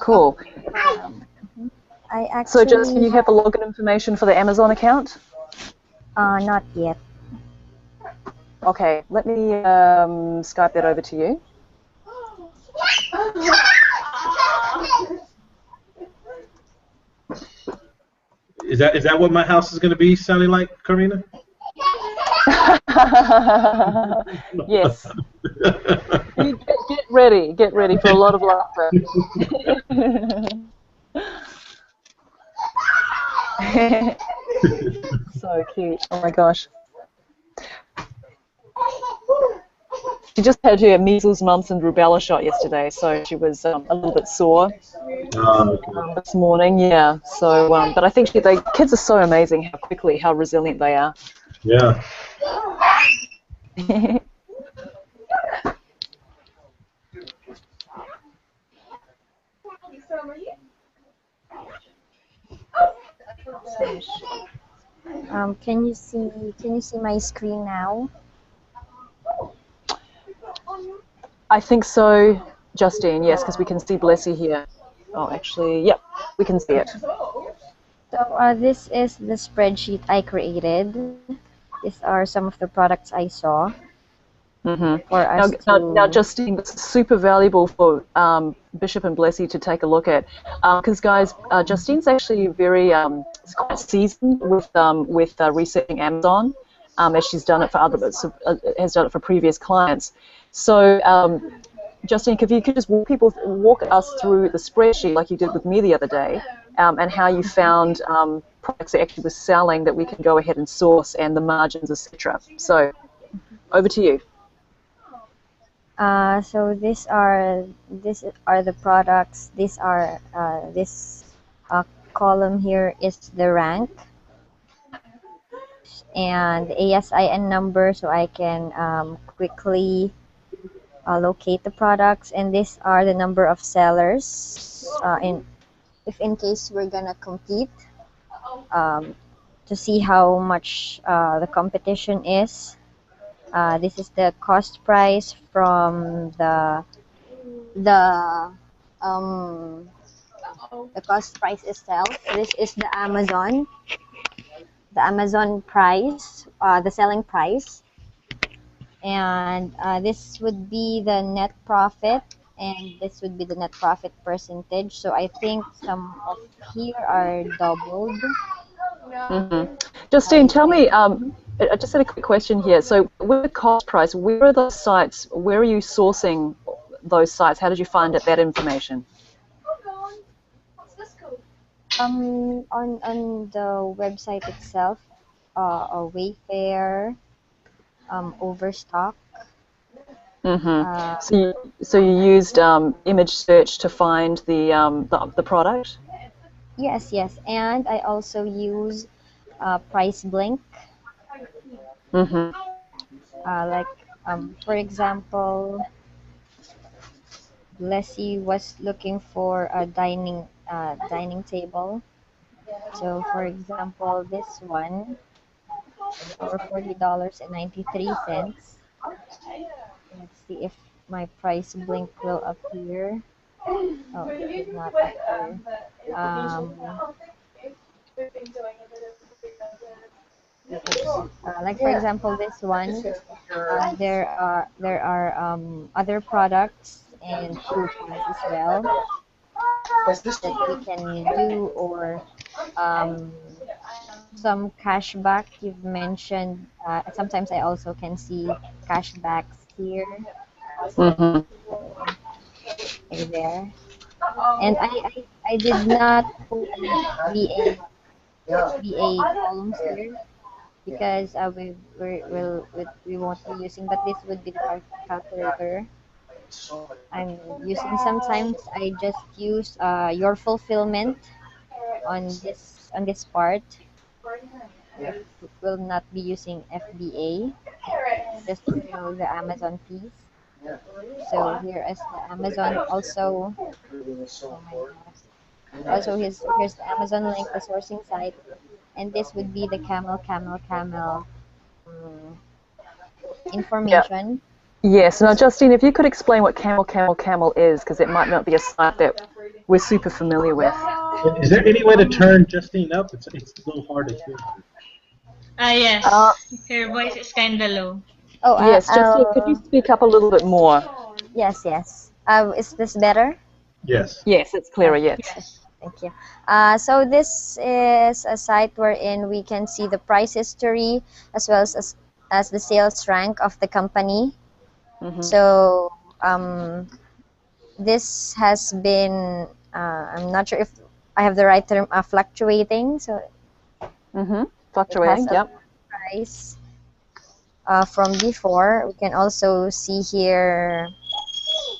Cool. I So, actually Justin, you have the login information for the Amazon account? not yet. Okay, let me Skype that over to you. Is that what my house is gonna be sounding like, Karina? Yes. You get ready for a lot of laughter. So cute. Oh my gosh. She just had her measles, mumps, and rubella shot yesterday, so she was a little bit sore this morning. Yeah. So, but I think kids are so amazing how resilient they are. Yeah. Can you see my screen now? I think so, Justine. Yes, because we can see Blessy here. Oh, actually, yep, we can see it. So this is the spreadsheet I created. These are some of the products I saw for us Now, Justine, this is super valuable for Bishop and Blessy to take a look at, because guys, Justine's actually very quite seasoned with researching Amazon, as she's done it for has done it for previous clients. So, Justine, if you could just walk us through the spreadsheet like you did with me the other day, and how you found products that actually were selling that we can go ahead and source, and the margins, etc. So, over to you. So these are the products. These are this column here is the rank and the ASIN number, so I can quickly locate the products. And these are the number of sellers. If in case we're gonna compete, to see how much the competition is. This is the cost price from the cost price itself. This is the Amazon price, the selling price, and this would be the net profit, and this would be the net profit percentage. So I think some of here are doubled. Justine, tell me, I just had a quick question here. So with the cost price, where are those sites? Where are you sourcing those sites? How did you find that information? On the website itself, or Wayfair, Overstock. Uh, So you used image search to find the product? yes, yes, and I also use Price Blink. Mm-hmm. Like for example, Leslie was looking for a dining table. So for example, this one for $40.93. Let's see if my Price Blink will appear. Oh, it did not appear. Um, like for example, this one. There are other products and coupons as well that we can do, or um, some cashback you've mentioned. Sometimes I also can see cashbacks here. Mm-hmm. So are there. And I did not put an FBA columns here because we won't be using, but this would be the calculator I'm using. Sometimes I just use your fulfillment on this part if we will not be using FBA, just to show the Amazon fees. So here is the Amazon also. Oh my gosh. Also here's the Amazon link, the sourcing site, and this would be the camel um, Yeah. information. Yes. Now, Justine, if you could explain what camel is, because it might not be a site that we're super familiar with. Is there any way to turn Justine up? It's a little hard to hear. Uh, Yes. Her voice is kind of low. Oh, yes, Justine, could you speak up a little bit more? yes, yes. Is this better? Yes. Yes, it's clearer. Yes. Yes. Thank you. So this is a site wherein we can see the price history as well as the sales rank of the company. Mm-hmm. So this has been, I'm not sure if I have the right term, fluctuating. So Mm-hmm. it has Fluctuating. a Yep. price from before. We can also see here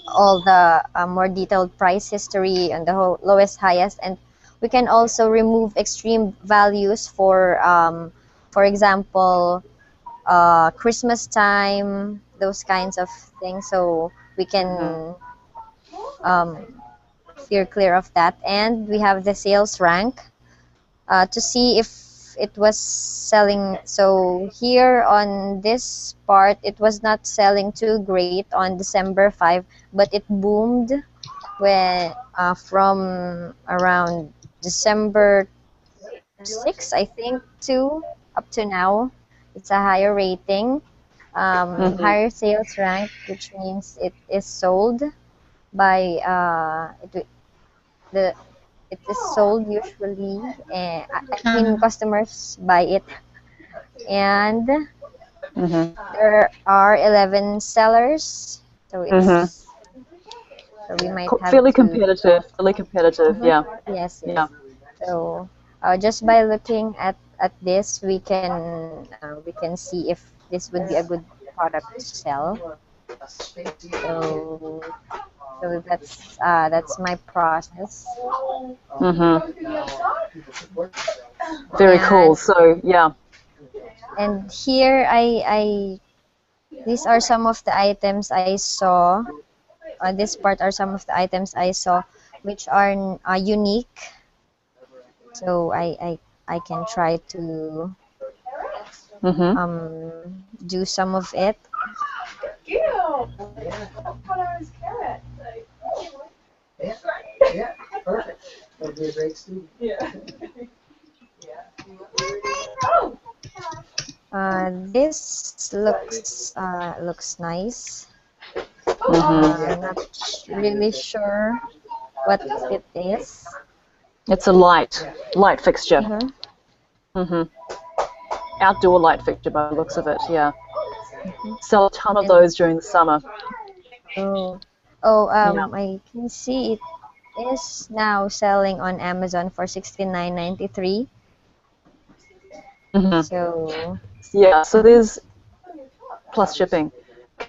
all the more detailed price history and the lowest, highest, and we can also remove extreme values for example, Christmas time, those kinds of things. So we Mm-hmm. can steer clear of that. And we have the sales rank to see if it was selling. So here on this part, it was not selling too great on December 5, but it boomed when from around December 6, I think, to up to now. It's a higher rating, Mm-hmm. higher sales rank, which means it is sold by the it is sold usually. I mean, Uh-huh. customers buy it, and Mm-hmm. there are 11 sellers, so Mm-hmm. we might have Fairly to. competitive. Fairly competitive. Mhm. Yeah. Yes, Yeah. yes. So just by looking at this, we can see if this would be a good product to sell. So that's my process. Mm-hmm. Very cool. And So yeah. here I these are some of the items I saw. This part are some of the items I saw which are unique. So I can try to Mm-hmm. do some of it. Yeah, perfect. That'd be a great student. This looks nice. Mm-hmm. I'm not really sure what it is. It's a light fixture. Mm-hmm. Mm-hmm. Outdoor light fixture by the looks of it. Yeah. Sell a ton of And those during the summer. oh, Yeah. I can see it is now selling on Amazon for 69.93. Mm-hmm. So Yeah. So there's plus shipping.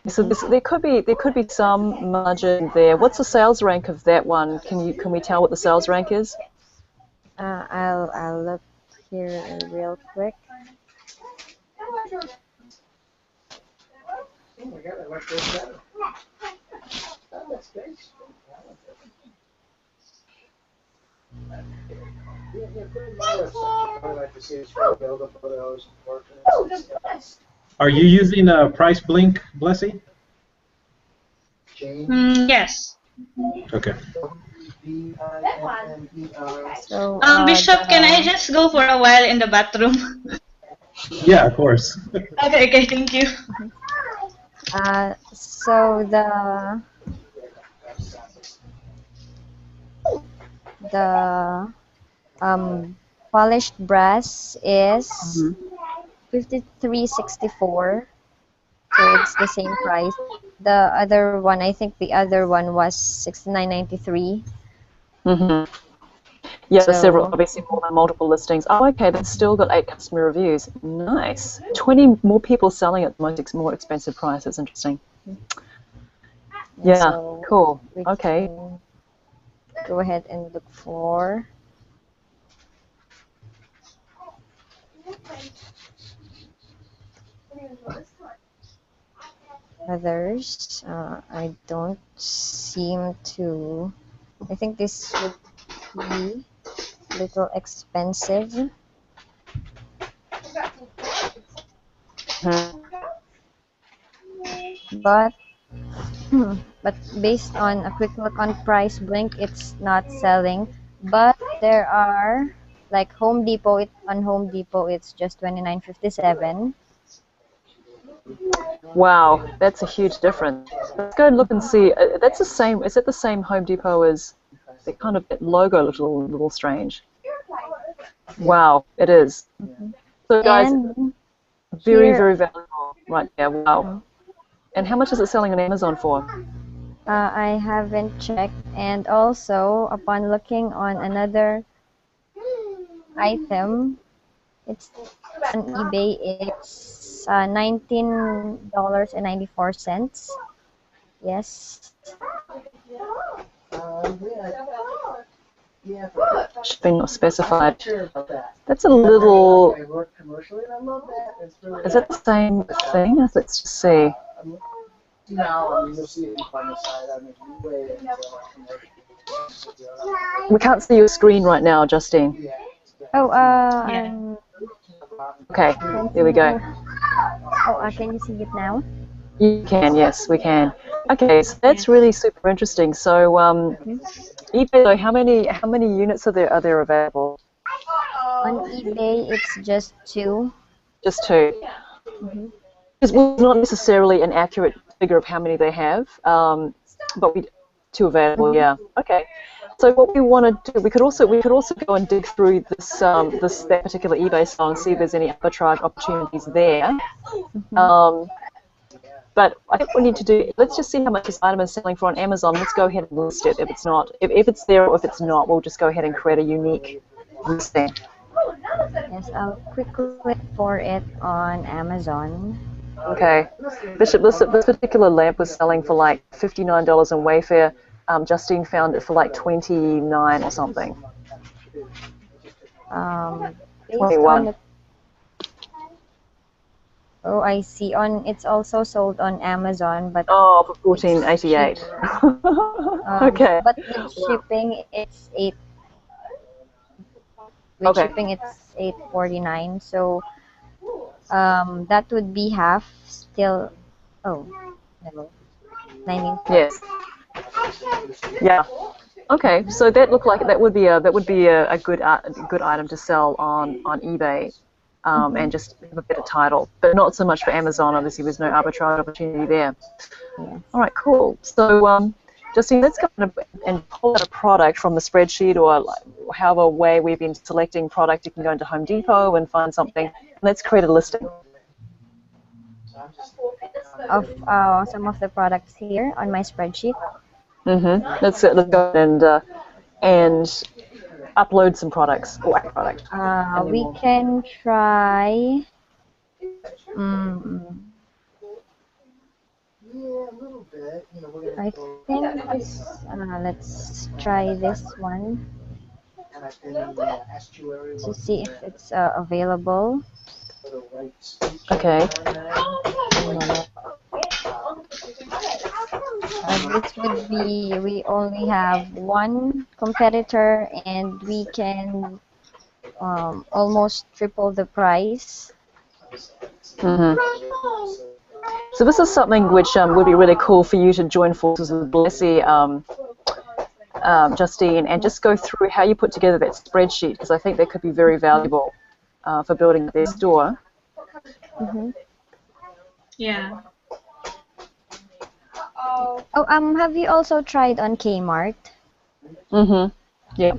So there could be some margin there. What's the sales rank of that one? Can we tell what the sales rank is? I'll look here real quick. Oh my God, I like those better. Oh, that's great. Yeah, put it in my website. I like to see it's build up photos and portraits. Are you using Price Blink, Blessy? Yes. Okay. So Bishop, can I just go for a while in the bathroom? Yeah, of course. Okay, thank you. so the polished brass is $53.64, so it's the same price. The other one, I think the other one was $69.93. Mm-hmm. Yeah, there's several, So obviously more than multiple listings. Oh, okay, that's still got 8 customer reviews. Nice. 20 more people selling at the more expensive price. That's interesting. Yeah, so cool. we Okay. can go ahead and look for others. I don't seem to. I think this would be a little expensive. But based on a quick look on Price Blink, it's not selling. But there are like Home Depot. On Home Depot, it's just $29.57. Wow, that's a huge difference. Let's go and look and see. That's the same. Is it the same Home Depot as the kind of logo? Looks a little strange. Wow, it is. So guys, And very here, valuable right there. Wow. And how much is it selling on Amazon for? I haven't checked. And also, upon looking on another item, it's on eBay. It's $19.94. Yes. Shipping not specified. Sure about that. That's a little. I work commercially and I love that. It's really Is that the same thing? Let's just see. now, I mean, you'll see it on the side. I mean, way We can't see your screen right now, Justine. Oh, Yeah. Okay, there we go. Can you see it now? You can, yes, we can. Okay, so that's really super interesting. So, eBay, though, how many units are there available? On eBay, it's just 2. Just 2. It's not necessarily an accurate figure of how many they have, but 2 available. Yeah. Okay. So what we want to do, we could also go and dig through that particular eBay song, see if there's any arbitrage opportunities there. But I think we need to do. Let's just see how much this item is selling for on Amazon. Let's go ahead and list it. If it's not, if it's there or if it's not, we'll just go ahead and create a unique listing. Yes, I'll quickly look for it on Amazon. Okay. Bishop, this particular lamp was selling for like $59 on Wayfair. Justine found it for like $29 or something. Based 21. on Oh, I see. It's also sold on Amazon, but for $14.88. Okay. But with shipping, it's $8. With Okay. shipping, it's $8.49. So that would be half. Still, no, 19. Yes. Yeah. Okay. So that would be a good item to sell on eBay. And just have a better title, but not so much for Amazon. Obviously, there's no arbitrage opportunity there. Yeah. All right, cool. So, Justine, let's go and pull out a product from the spreadsheet, or however way we've been selecting product. You can go into Home Depot and find something. Let's create a listing Of some of the products here on my spreadsheet. Let's go and upload some products or a product. We can try. bit. You know, we're I gonna go. think this, let's try this one And I've been in the estuary to most see of if it's available. the right speech. Okay. One moment. This would be, we only have one competitor and we can almost triple the price. Hmm. So this is something which would be really cool for you to join forces with Blessy, Justine, and just go through how you put together that spreadsheet, because I think that could be very valuable for building their store. Mm-hmm. Yeah. Oh, have you also tried on Kmart? Mm-hmm. Yeah.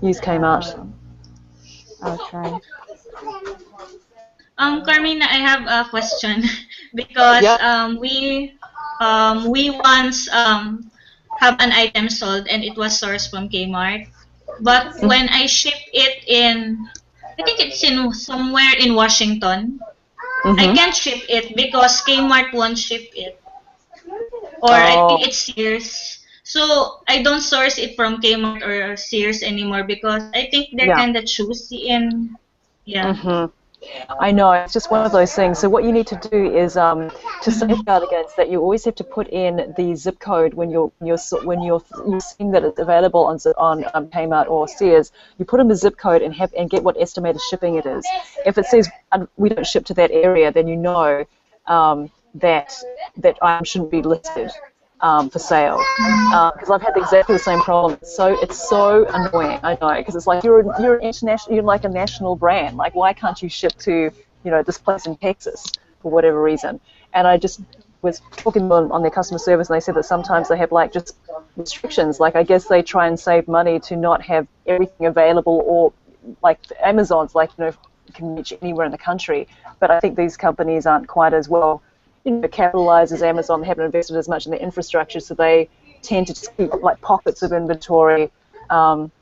Use Kmart. I'll try. Carmina, I have a question because Yep. we once have an item sold and it was sourced from Kmart, but when I ship it in, I think it's in somewhere in Washington, I Mm-hmm. can't ship it because Kmart won't ship it, or I Oh. think it's Sears. So I don't source it from Kmart or Sears anymore because I think they're Yeah. kind of choosy in, yeah. Mm-hmm. I know, it's just one of those things. So what you need to do is to safeguard against that, you always have to put in the zip code when you're seeing that it's available on Kmart or Sears. You put in the zip code and get what estimated shipping it is. If it says we don't ship to that area, then you know that item shouldn't be listed for sale. Because I've had exactly the same problem. It's so annoying. I know, because it's like you're international, you're like a national brand. Like, why can't you ship to this place in Texas for whatever reason? And I just was talking on their customer service, and they said that sometimes they have like just restrictions. Like, I guess they try and save money to not have everything available, or like Amazon's like can reach anywhere in the country. But I think these companies aren't quite as well capitalized as Amazon. They haven't invested as much in the infrastructure, so they tend to just keep like pockets of inventory, and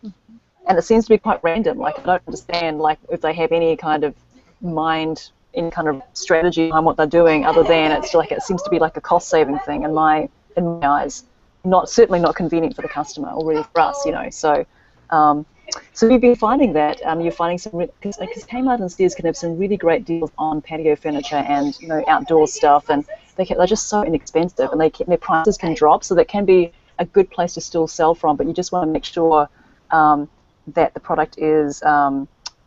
it seems to be quite random. Like, I don't understand like if they have any kind of any kind of strategy behind what they're doing, other than it seems to be like a cost saving thing in my eyes. Certainly not convenient for the customer, or really for us, so you've been finding that you're finding some, because Kmart and Sears can have some really great deals on patio furniture and outdoor stuff, and they're just so inexpensive, and their prices can drop, so that can be a good place to still sell from. But you just want to make sure that the product is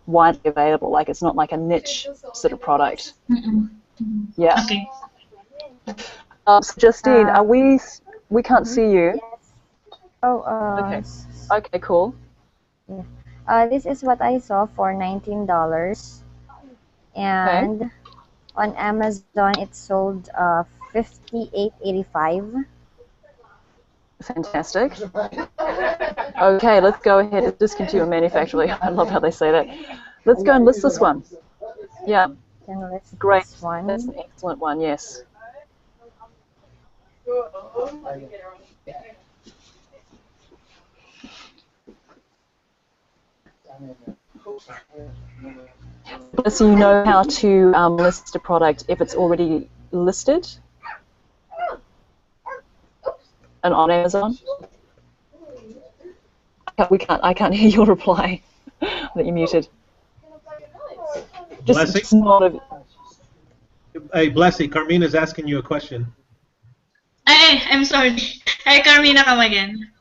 widely available, like it's not like a niche sort of product. Yeah. Okay. So Justine, we can't see you. Yes. Oh, Okay. Okay, cool. yeah. This is what I saw for $19, and on Amazon it sold $58.85. Fantastic. Okay, let's go ahead and discontinue manufacturing. I love how they say that. Let's go and list this one. Yeah. Can list Great. this one. That's an excellent one, yes. So you know how to list a product if it's already listed and on Amazon? I can't hear your reply. That you muted. Blessy? Just not a, Hey, Blessy, Carmina's asking you a question. I'm sorry. Hi, Carmina, come again.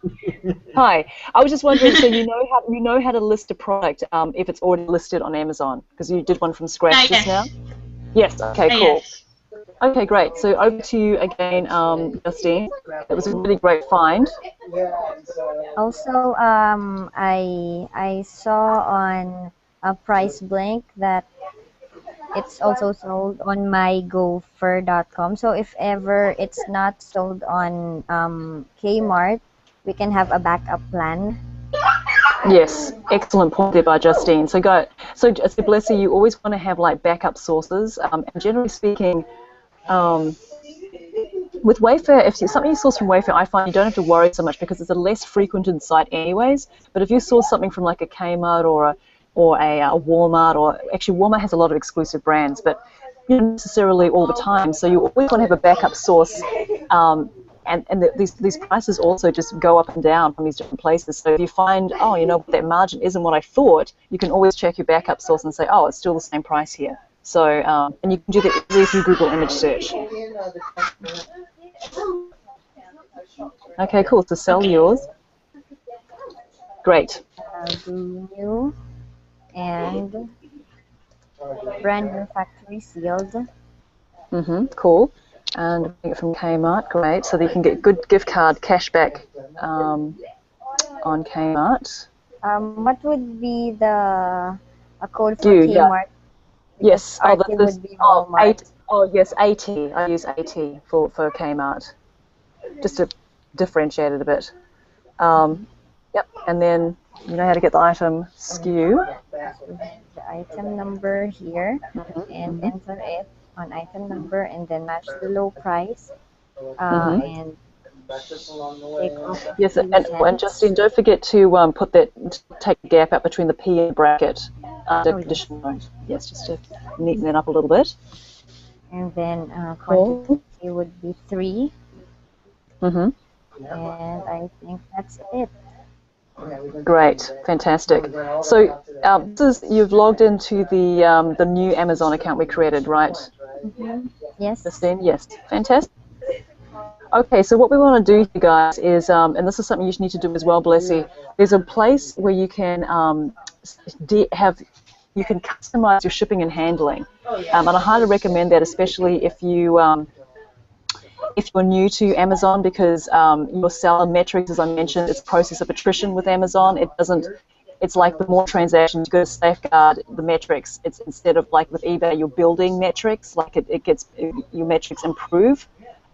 Hi, I was just wondering. So you know how to list a product if it's already listed on Amazon, because you did one from scratch just now. Yes. Okay. Cool. Yes. Okay. Great. So over to you again, Justine. It was a really great find. Also, I saw on Price Blink that it's also sold on mygopher.com. So if ever it's not sold on Kmart, we can have a backup plan. Yes, excellent point there by Justine. So Blessy, you always want to have like backup sources, and generally speaking, with Wayfair, if something you source from Wayfair, I find you don't have to worry so much because it's a less frequented site anyways. But if you source something from like a Kmart or a Walmart, or actually Walmart has a lot of exclusive brands, but not necessarily all the time. So you always want to have a backup source These prices also just go up and down from these different places. So if you find, oh, you know, that margin isn't what I thought, you can always check your backup source and say, oh, it's still the same price here. So, and you can do that easily through Google image search. Okay, cool. So sell yours. Great. Do new and brand new factory sealed. Cool. And bring it from Kmart. Great. So that you can get good gift card cashback on Kmart. What would be a code for You, Kmart? Yeah. Yes. RT would be Walmart. Yes, AT. I use AT for Kmart, just to differentiate it a bit. Yep. And then you know how to get the item SKU. The item number here, and enter it on item number, and then match the low price. And take off Yes, and Justine, don't forget to take the gap out between the P and bracket under condition note. Yes, just to neaten it up a little bit. And then quantity would be 3. And I think that's it. Great, fantastic. So you've logged into the new Amazon account we created, right? Yes. Justine? Yes, fantastic. Okay, so what we want to do, you guys, is, and this is something you need to do as well, Blessy, there's a place where you can you can customize your shipping and handling, and I highly recommend that, especially if you're new to Amazon, because your seller metrics, as I mentioned, it's a process of attrition with Amazon. It's like the more transactions, you got to safeguard the metrics. It's instead of like with eBay, you're building metrics, like your metrics improve.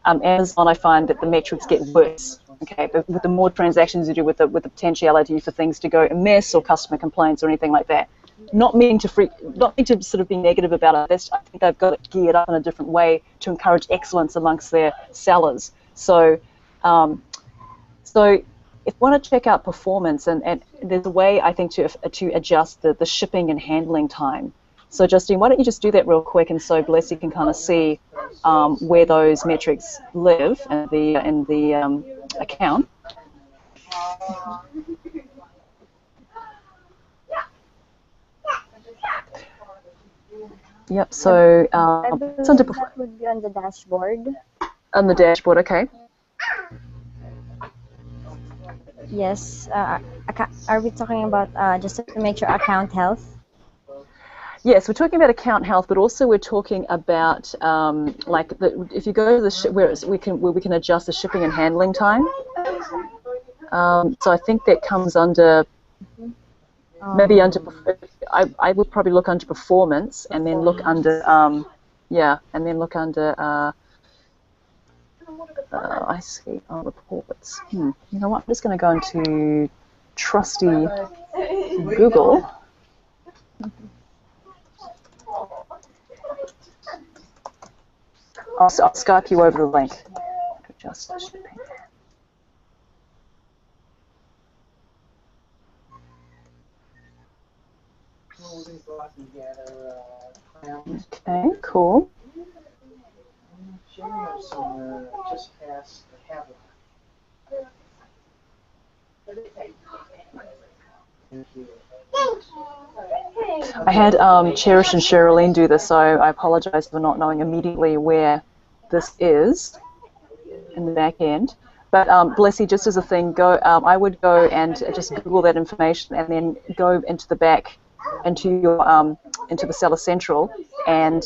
Amazon, I find that the metrics get worse. Okay, but with the more transactions you do, with the potentiality for things to go amiss or customer complaints or anything like that. Not meaning to sort of be negative about it. I think they've got it geared up in a different way to encourage excellence amongst their sellers. So, if you want to check out performance, and there's a way I think to adjust the shipping and handling time. So Justine, why don't you just do that real quick, and so Blessy can kind of see where those metrics live in the account. Yep. So it's under that would be on the dashboard. On the dashboard, okay. Yes. Are we talking about just to make sure account health? Yes, we're talking about account health, but also we're talking about if you go to where we can adjust the shipping and handling time. So I think that comes under I would probably look under performance, and then look under I see reports. You know what? I'm just going to go into trusty Google. I'll Skype you over the link. Adjust shipping. Okay, cool. Just past the Havelock. Thank you. I had Cherish and Sherilyn do this, so I apologize for not knowing immediately where this is in the back end. But Blessy, just as a thing, I would go and just Google that information, and then go into the back, into the Seller Central, and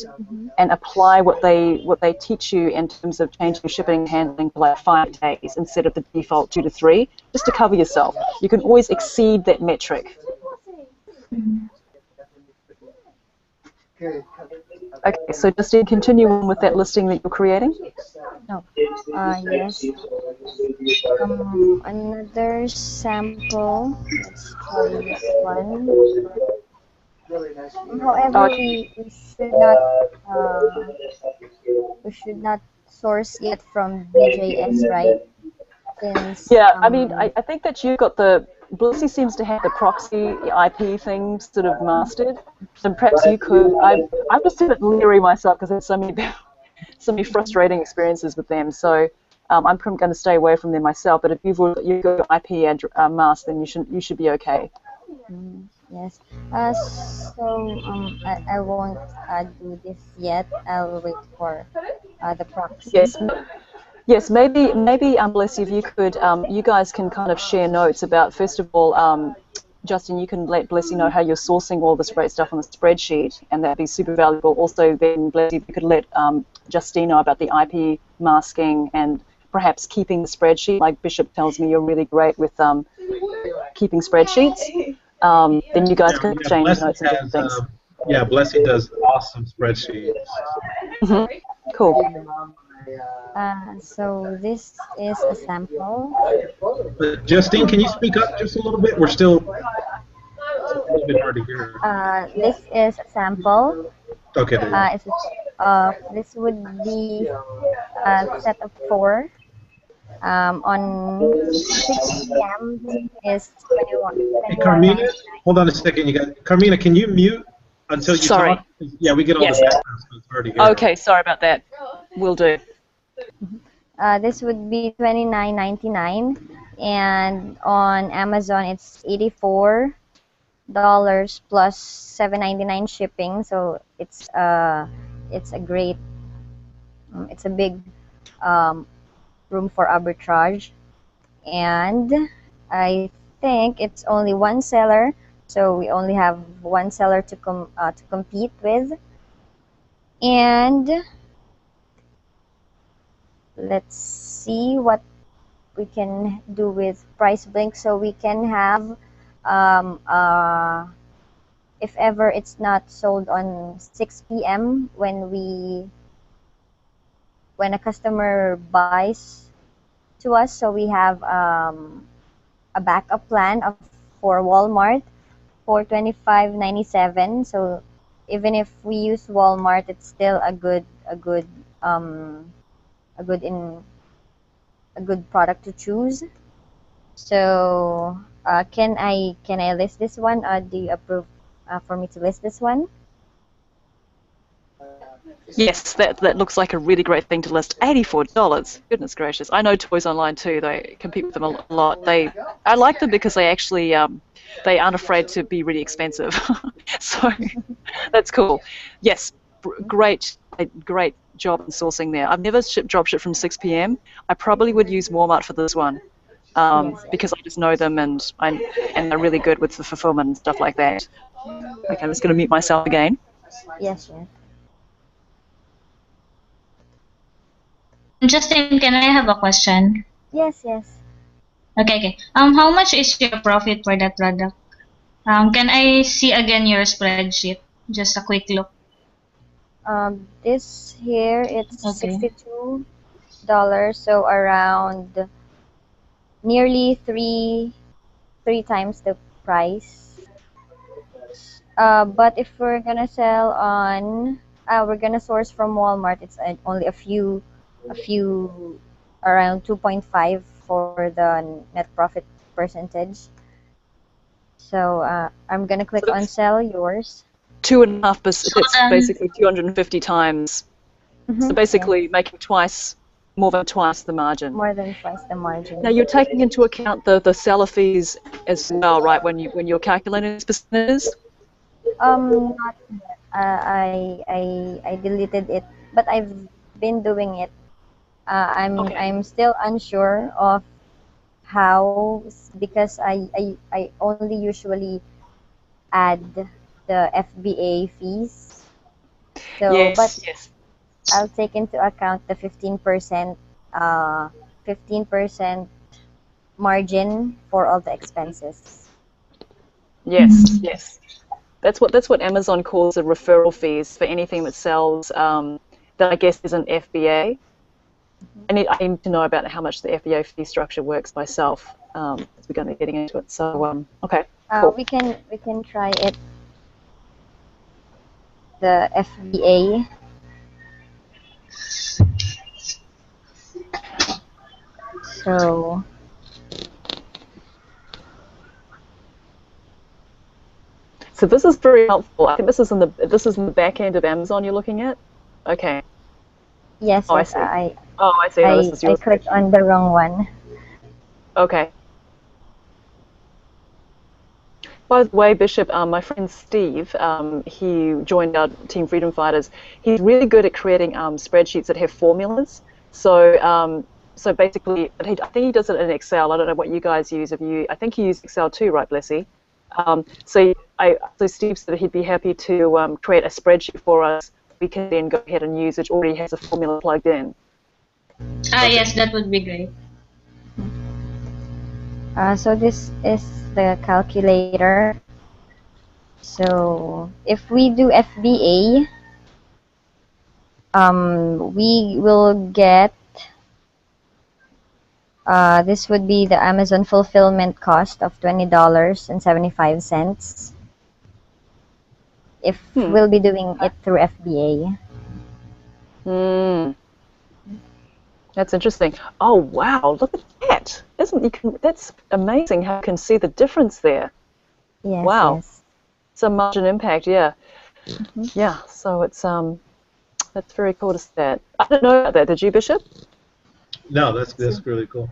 apply what they teach you in terms of changing your shipping and handling for like 5 days instead of the default 2 to 3, just to cover yourself. You can always exceed that metric. Okay, so just to continue on with that listing that you're creating. No. Yes. Another sample. Let's try this one. However, we should not source yet from BJS, right? Since, I mean, I think that you've got Blessy seems to have the proxy IP thing sort of mastered, so perhaps you could. I'm just a bit leery myself because there's so many frustrating experiences with them. So I'm going to stay away from them myself. But if you've got IP mask, then you should be okay. Yes. I won't do this yet. I'll wait for the proxy. Yes. Yes, maybe, Bless, if you could, you guys can kind of share notes about, first of all, Justin, you can let Blessy know how you're sourcing all this great stuff on the spreadsheet, and that'd be super valuable. Also, then, Blessy, you could let Justine know about the IP masking and perhaps keeping the spreadsheet. Like Bishop tells me, you're really great with keeping spreadsheets. Then you guys can exchange notes and different things. Yeah, Blessy does awesome spreadsheets. Cool. So this is a sample. Justine, can you speak up just a little bit? We're still a little bit hard to hear. This is a sample. Okay. This would be a set of 4. On 6 p.m. is 21. Hey, Carmina, hold on a second. Carmina, can you mute until you talk? Yeah, we get all the background, so it's hard to hear. Okay, sorry about that. Will do. This would be $29.99, and on Amazon it's $84 plus $7.99 shipping. So it's a great, it's a big room for arbitrage, and I think it's only one seller, so we only have one seller to compete with. And let's see what we can do with Price Blink. So we can have, if ever it's not sold on 6 p.m. when a customer buys to us, so we have a backup plan for Walmart for $25.97. So even if we use Walmart, it's still a good product to choose. So can I list this one? Do you approve for me to list this one? Yes, that looks like a really great thing to list. $84. Goodness gracious. I know Toys Online too. They compete with them a lot. I like them because they actually they aren't afraid to be really expensive. So that's cool. Yes, great job in sourcing there. I've never dropshipped from 6 p.m. I probably would use Walmart for this one because I just know them and they're really good with the fulfillment and stuff like that. Okay, I'm just going to mute myself again. Yes, yes. Justin, can I have a question? Yes, yes. Okay. How much is your profit for that product? Can I see again your spreadsheet? Just a quick look. This here it's $62, so around nearly three times the price. But if we're gonna sell on, we're gonna source from Walmart. It's only a few around 2.5 for the net profit percentage. So I'm gonna click on sell yours. 2.5%. That's basically 250 times. So basically making more than twice the margin. More than twice the margin. Now you're taking into account the seller fees as well, right? When you're calculating these percentages. Not yet. I deleted it, but I've been doing it. I'm still unsure of how, because I only usually add the FBA fees. So, yes. I'll take into account the 15% margin for all the expenses. Yes. That's what Amazon calls the referral fees for anything that sells that I guess isn't FBA. I need to know about how much the FBA fee structure works myself as we're going to be getting into it. So okay. Cool. We can try it. The FBA. So this is very helpful. I think this is in the back end of Amazon you're looking at. Okay. Yes, I yes, see. Oh, I see. No, this is I yours. clicked on the wrong one. Okay. By the way, Bishop, my friend Steve, he joined our Team Freedom Fighters. He's really good at creating spreadsheets that have formulas. So basically, I think he does it in Excel. I don't know what you guys use. I think you use Excel too, right, Blessy? So Steve said he'd be happy to create a spreadsheet for us. We can then go ahead and use, which already has a formula plugged in. Yes, that would be great. So this is the calculator. So if we do FBA, we will get, this would be the Amazon fulfillment cost of $20.75 if we'll be doing it through FBA. That's interesting. Oh wow, look at that! That's amazing how you can see the difference there. Yes. Wow. Yes. Some margin impact, yeah. Yeah, so it's that's very cool to see that. I didn't know about that, did you, Bishop? No, that's really cool.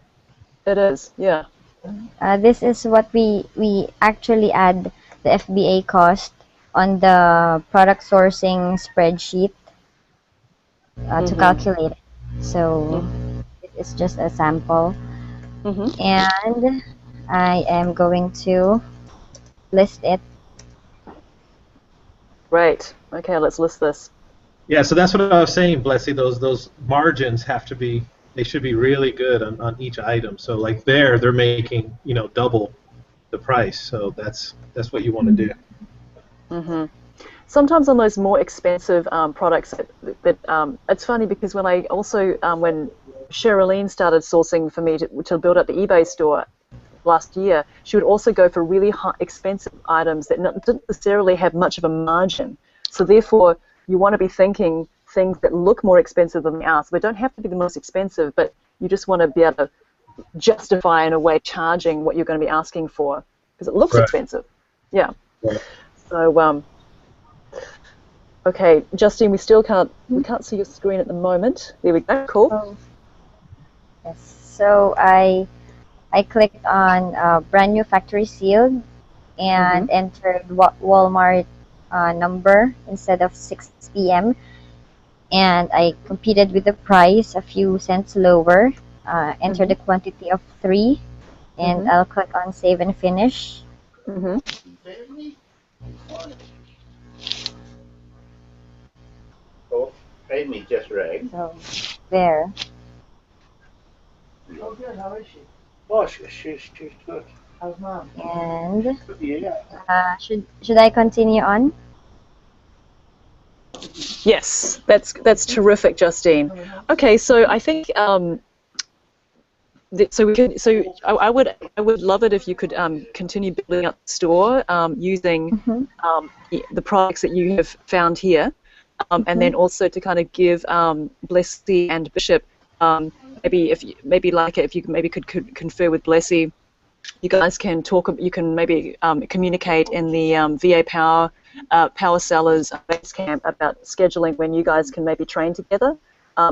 It is, yeah. This is what we actually add the FBA cost on the product sourcing spreadsheet to calculate it. So it's just a sample. And I am going to list it. Great. Okay, let's list this. Yeah, so that's what I was saying, Blessy. Those margins have to be, they should be really good on each item. So like they're making, you know, double the price. So that's what you want to do. Sometimes on those more expensive products, it's funny because when I also when Sherilyn started sourcing for me to build up the eBay store last year, she would also go for really expensive items that didn't necessarily have much of a margin. So therefore, you want to be thinking things that look more expensive than they are. So they don't have to be the most expensive, but you just want to be able to justify in a way charging what you're going to be asking for because it looks expensive. Yeah. Right. So okay, Justine, we can't see your screen at the moment. There we go. Cool. Oh. Yes. So I clicked on brand new factory sealed and entered Walmart number instead of 6 p.m. and I competed with the price a few cents lower. Enter the quantity of 3 and I'll click on save and finish. Oh, paid me just right. So there. Oh, good. How is she? Oh, she's good. How's mom? And Yeah. should I continue on? Yes, that's terrific, Justine. Okay, so I think so we could. So I would love it if you could continue building up the store using the products that you have found here, and then also to kind of give Blessy and Bishop if you could confer with Blessy, you guys can talk. You can maybe communicate in the VA Power Sellers Basecamp about scheduling when you guys can maybe train together,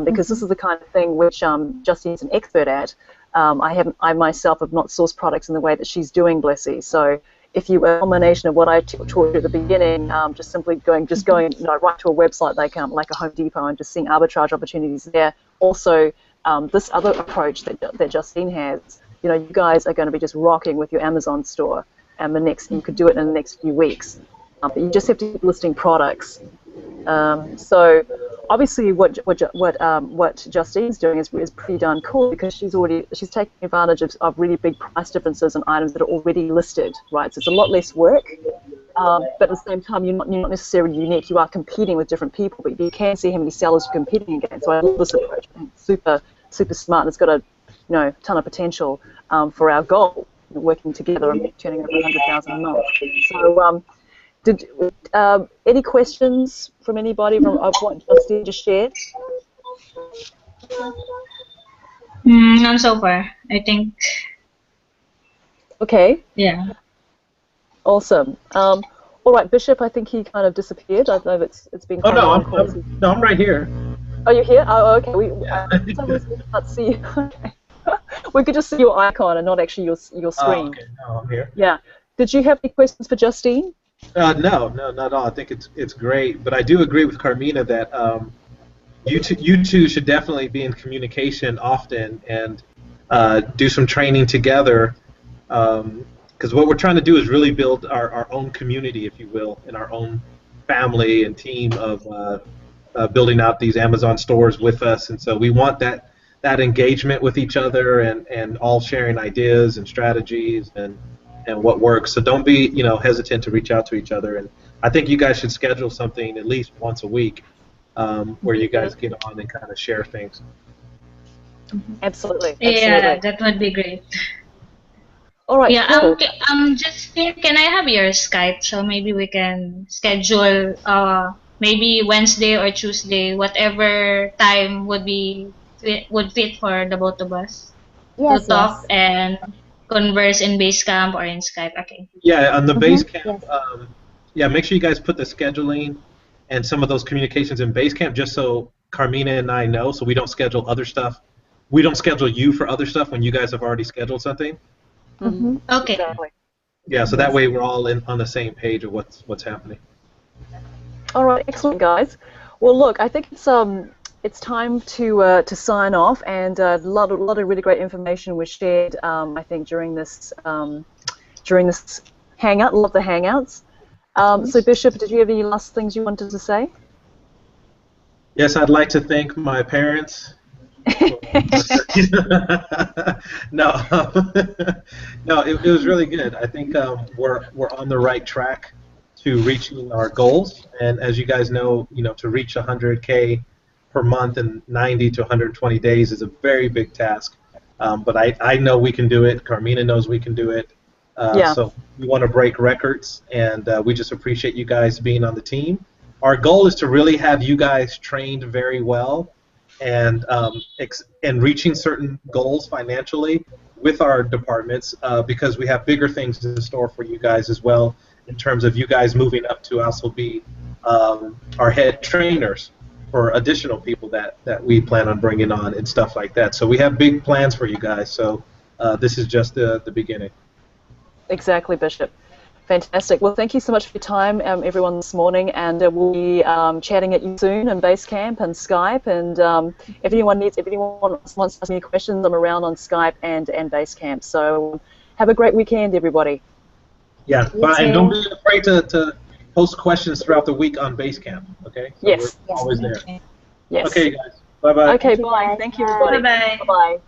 because this is the kind of thing which Justine's an expert at. I myself have not sourced products in the way that she's doing, Blessy. So if you a combination of what I taught you at the beginning, just simply going right to a website like a Home Depot and just seeing arbitrage opportunities there. Also, this other approach that Justine has, you guys are going to be just rocking with your Amazon store, and you could do it in the next few weeks. But you just have to keep listing products. So obviously, what Justine's doing is pretty darn cool, because she's taking advantage of really big price differences on items that are already listed, right? So it's a lot less work, but at the same time, you're not necessarily unique. You are competing with different people, but you can see how many sellers you're competing against. So I love this approach. Super smart, and it's got a ton of potential for our goal, working together and turning over 100,000 a month. So. Any questions from anybody of what Justine just shared? None so far, I think. Okay. Yeah. Awesome. All right, Bishop, I think he kind of disappeared. I don't know if it's been. Oh no, I'm right here. Oh, you're here? Oh, okay. For some reason we can't see you. Okay. We could just see your icon and not actually your screen. Oh, okay. No, I'm here. Yeah. Did you have any questions for Justine? No, not at all. I think it's great, but I do agree with Carmina that you two should definitely be in communication often and do some training together. Because what we're trying to do is really build our own community, if you will, and our own family and team of building out these Amazon stores with us. And so we want that engagement with each other and all sharing ideas and strategies and what works. So don't be hesitant to reach out to each other. And I think you guys should schedule something at least once a week where you guys get on and kind of share things. Absolutely. Yeah, that would be great. All right. Yeah, cool. just can I have your Skype so maybe we can schedule maybe Wednesday or Tuesday, whatever time would fit for the both of us Yes, to talk yes. and converse in Basecamp or in Skype. Okay. Yeah, on the Basecamp, yes. yeah, make sure you guys put the scheduling and some of those communications in Basecamp just so Carmina and I know, so we don't schedule other stuff. We don't schedule you for other stuff when you guys have already scheduled something. Mm-hmm. Okay. Exactly. Yeah, so that way we're all on the same page of what's happening. All right, excellent, guys. Well, look, I think it's time to sign off, and a lot of really great information was shared. I think during this hangout. Love the hangouts. So, Bishop, did you have any last things you wanted to say? Yes, I'd like to thank my parents. No, no, it was really good. I think we're on the right track to reaching our goals, and as you guys know, to reach 100K per month in 90 to 120 days is a very big task. But I know we can do it. Carmina knows we can do it. Yeah. So we want to break records, and we just appreciate you guys being on the team. Our goal is to really have you guys trained very well and reaching certain goals financially with our departments because we have bigger things in store for you guys as well in terms of you guys moving up to also be our head trainers for additional people that we plan on bringing on and stuff like that. So we have big plans for you guys. So this is just the beginning. Exactly, Bishop. Fantastic. Well, thank you so much for your time, everyone, this morning, and we'll be chatting at you soon in Basecamp and Skype. And if anyone wants to ask me questions, I'm around on Skype and Basecamp. So have a great weekend, everybody. Yeah, and don't be afraid to post questions throughout the week on Basecamp. Okay. So yes. We're always there. Yes. Okay, guys. Bye bye. Okay. Bye. Thank you, everybody. Bye bye. Bye bye.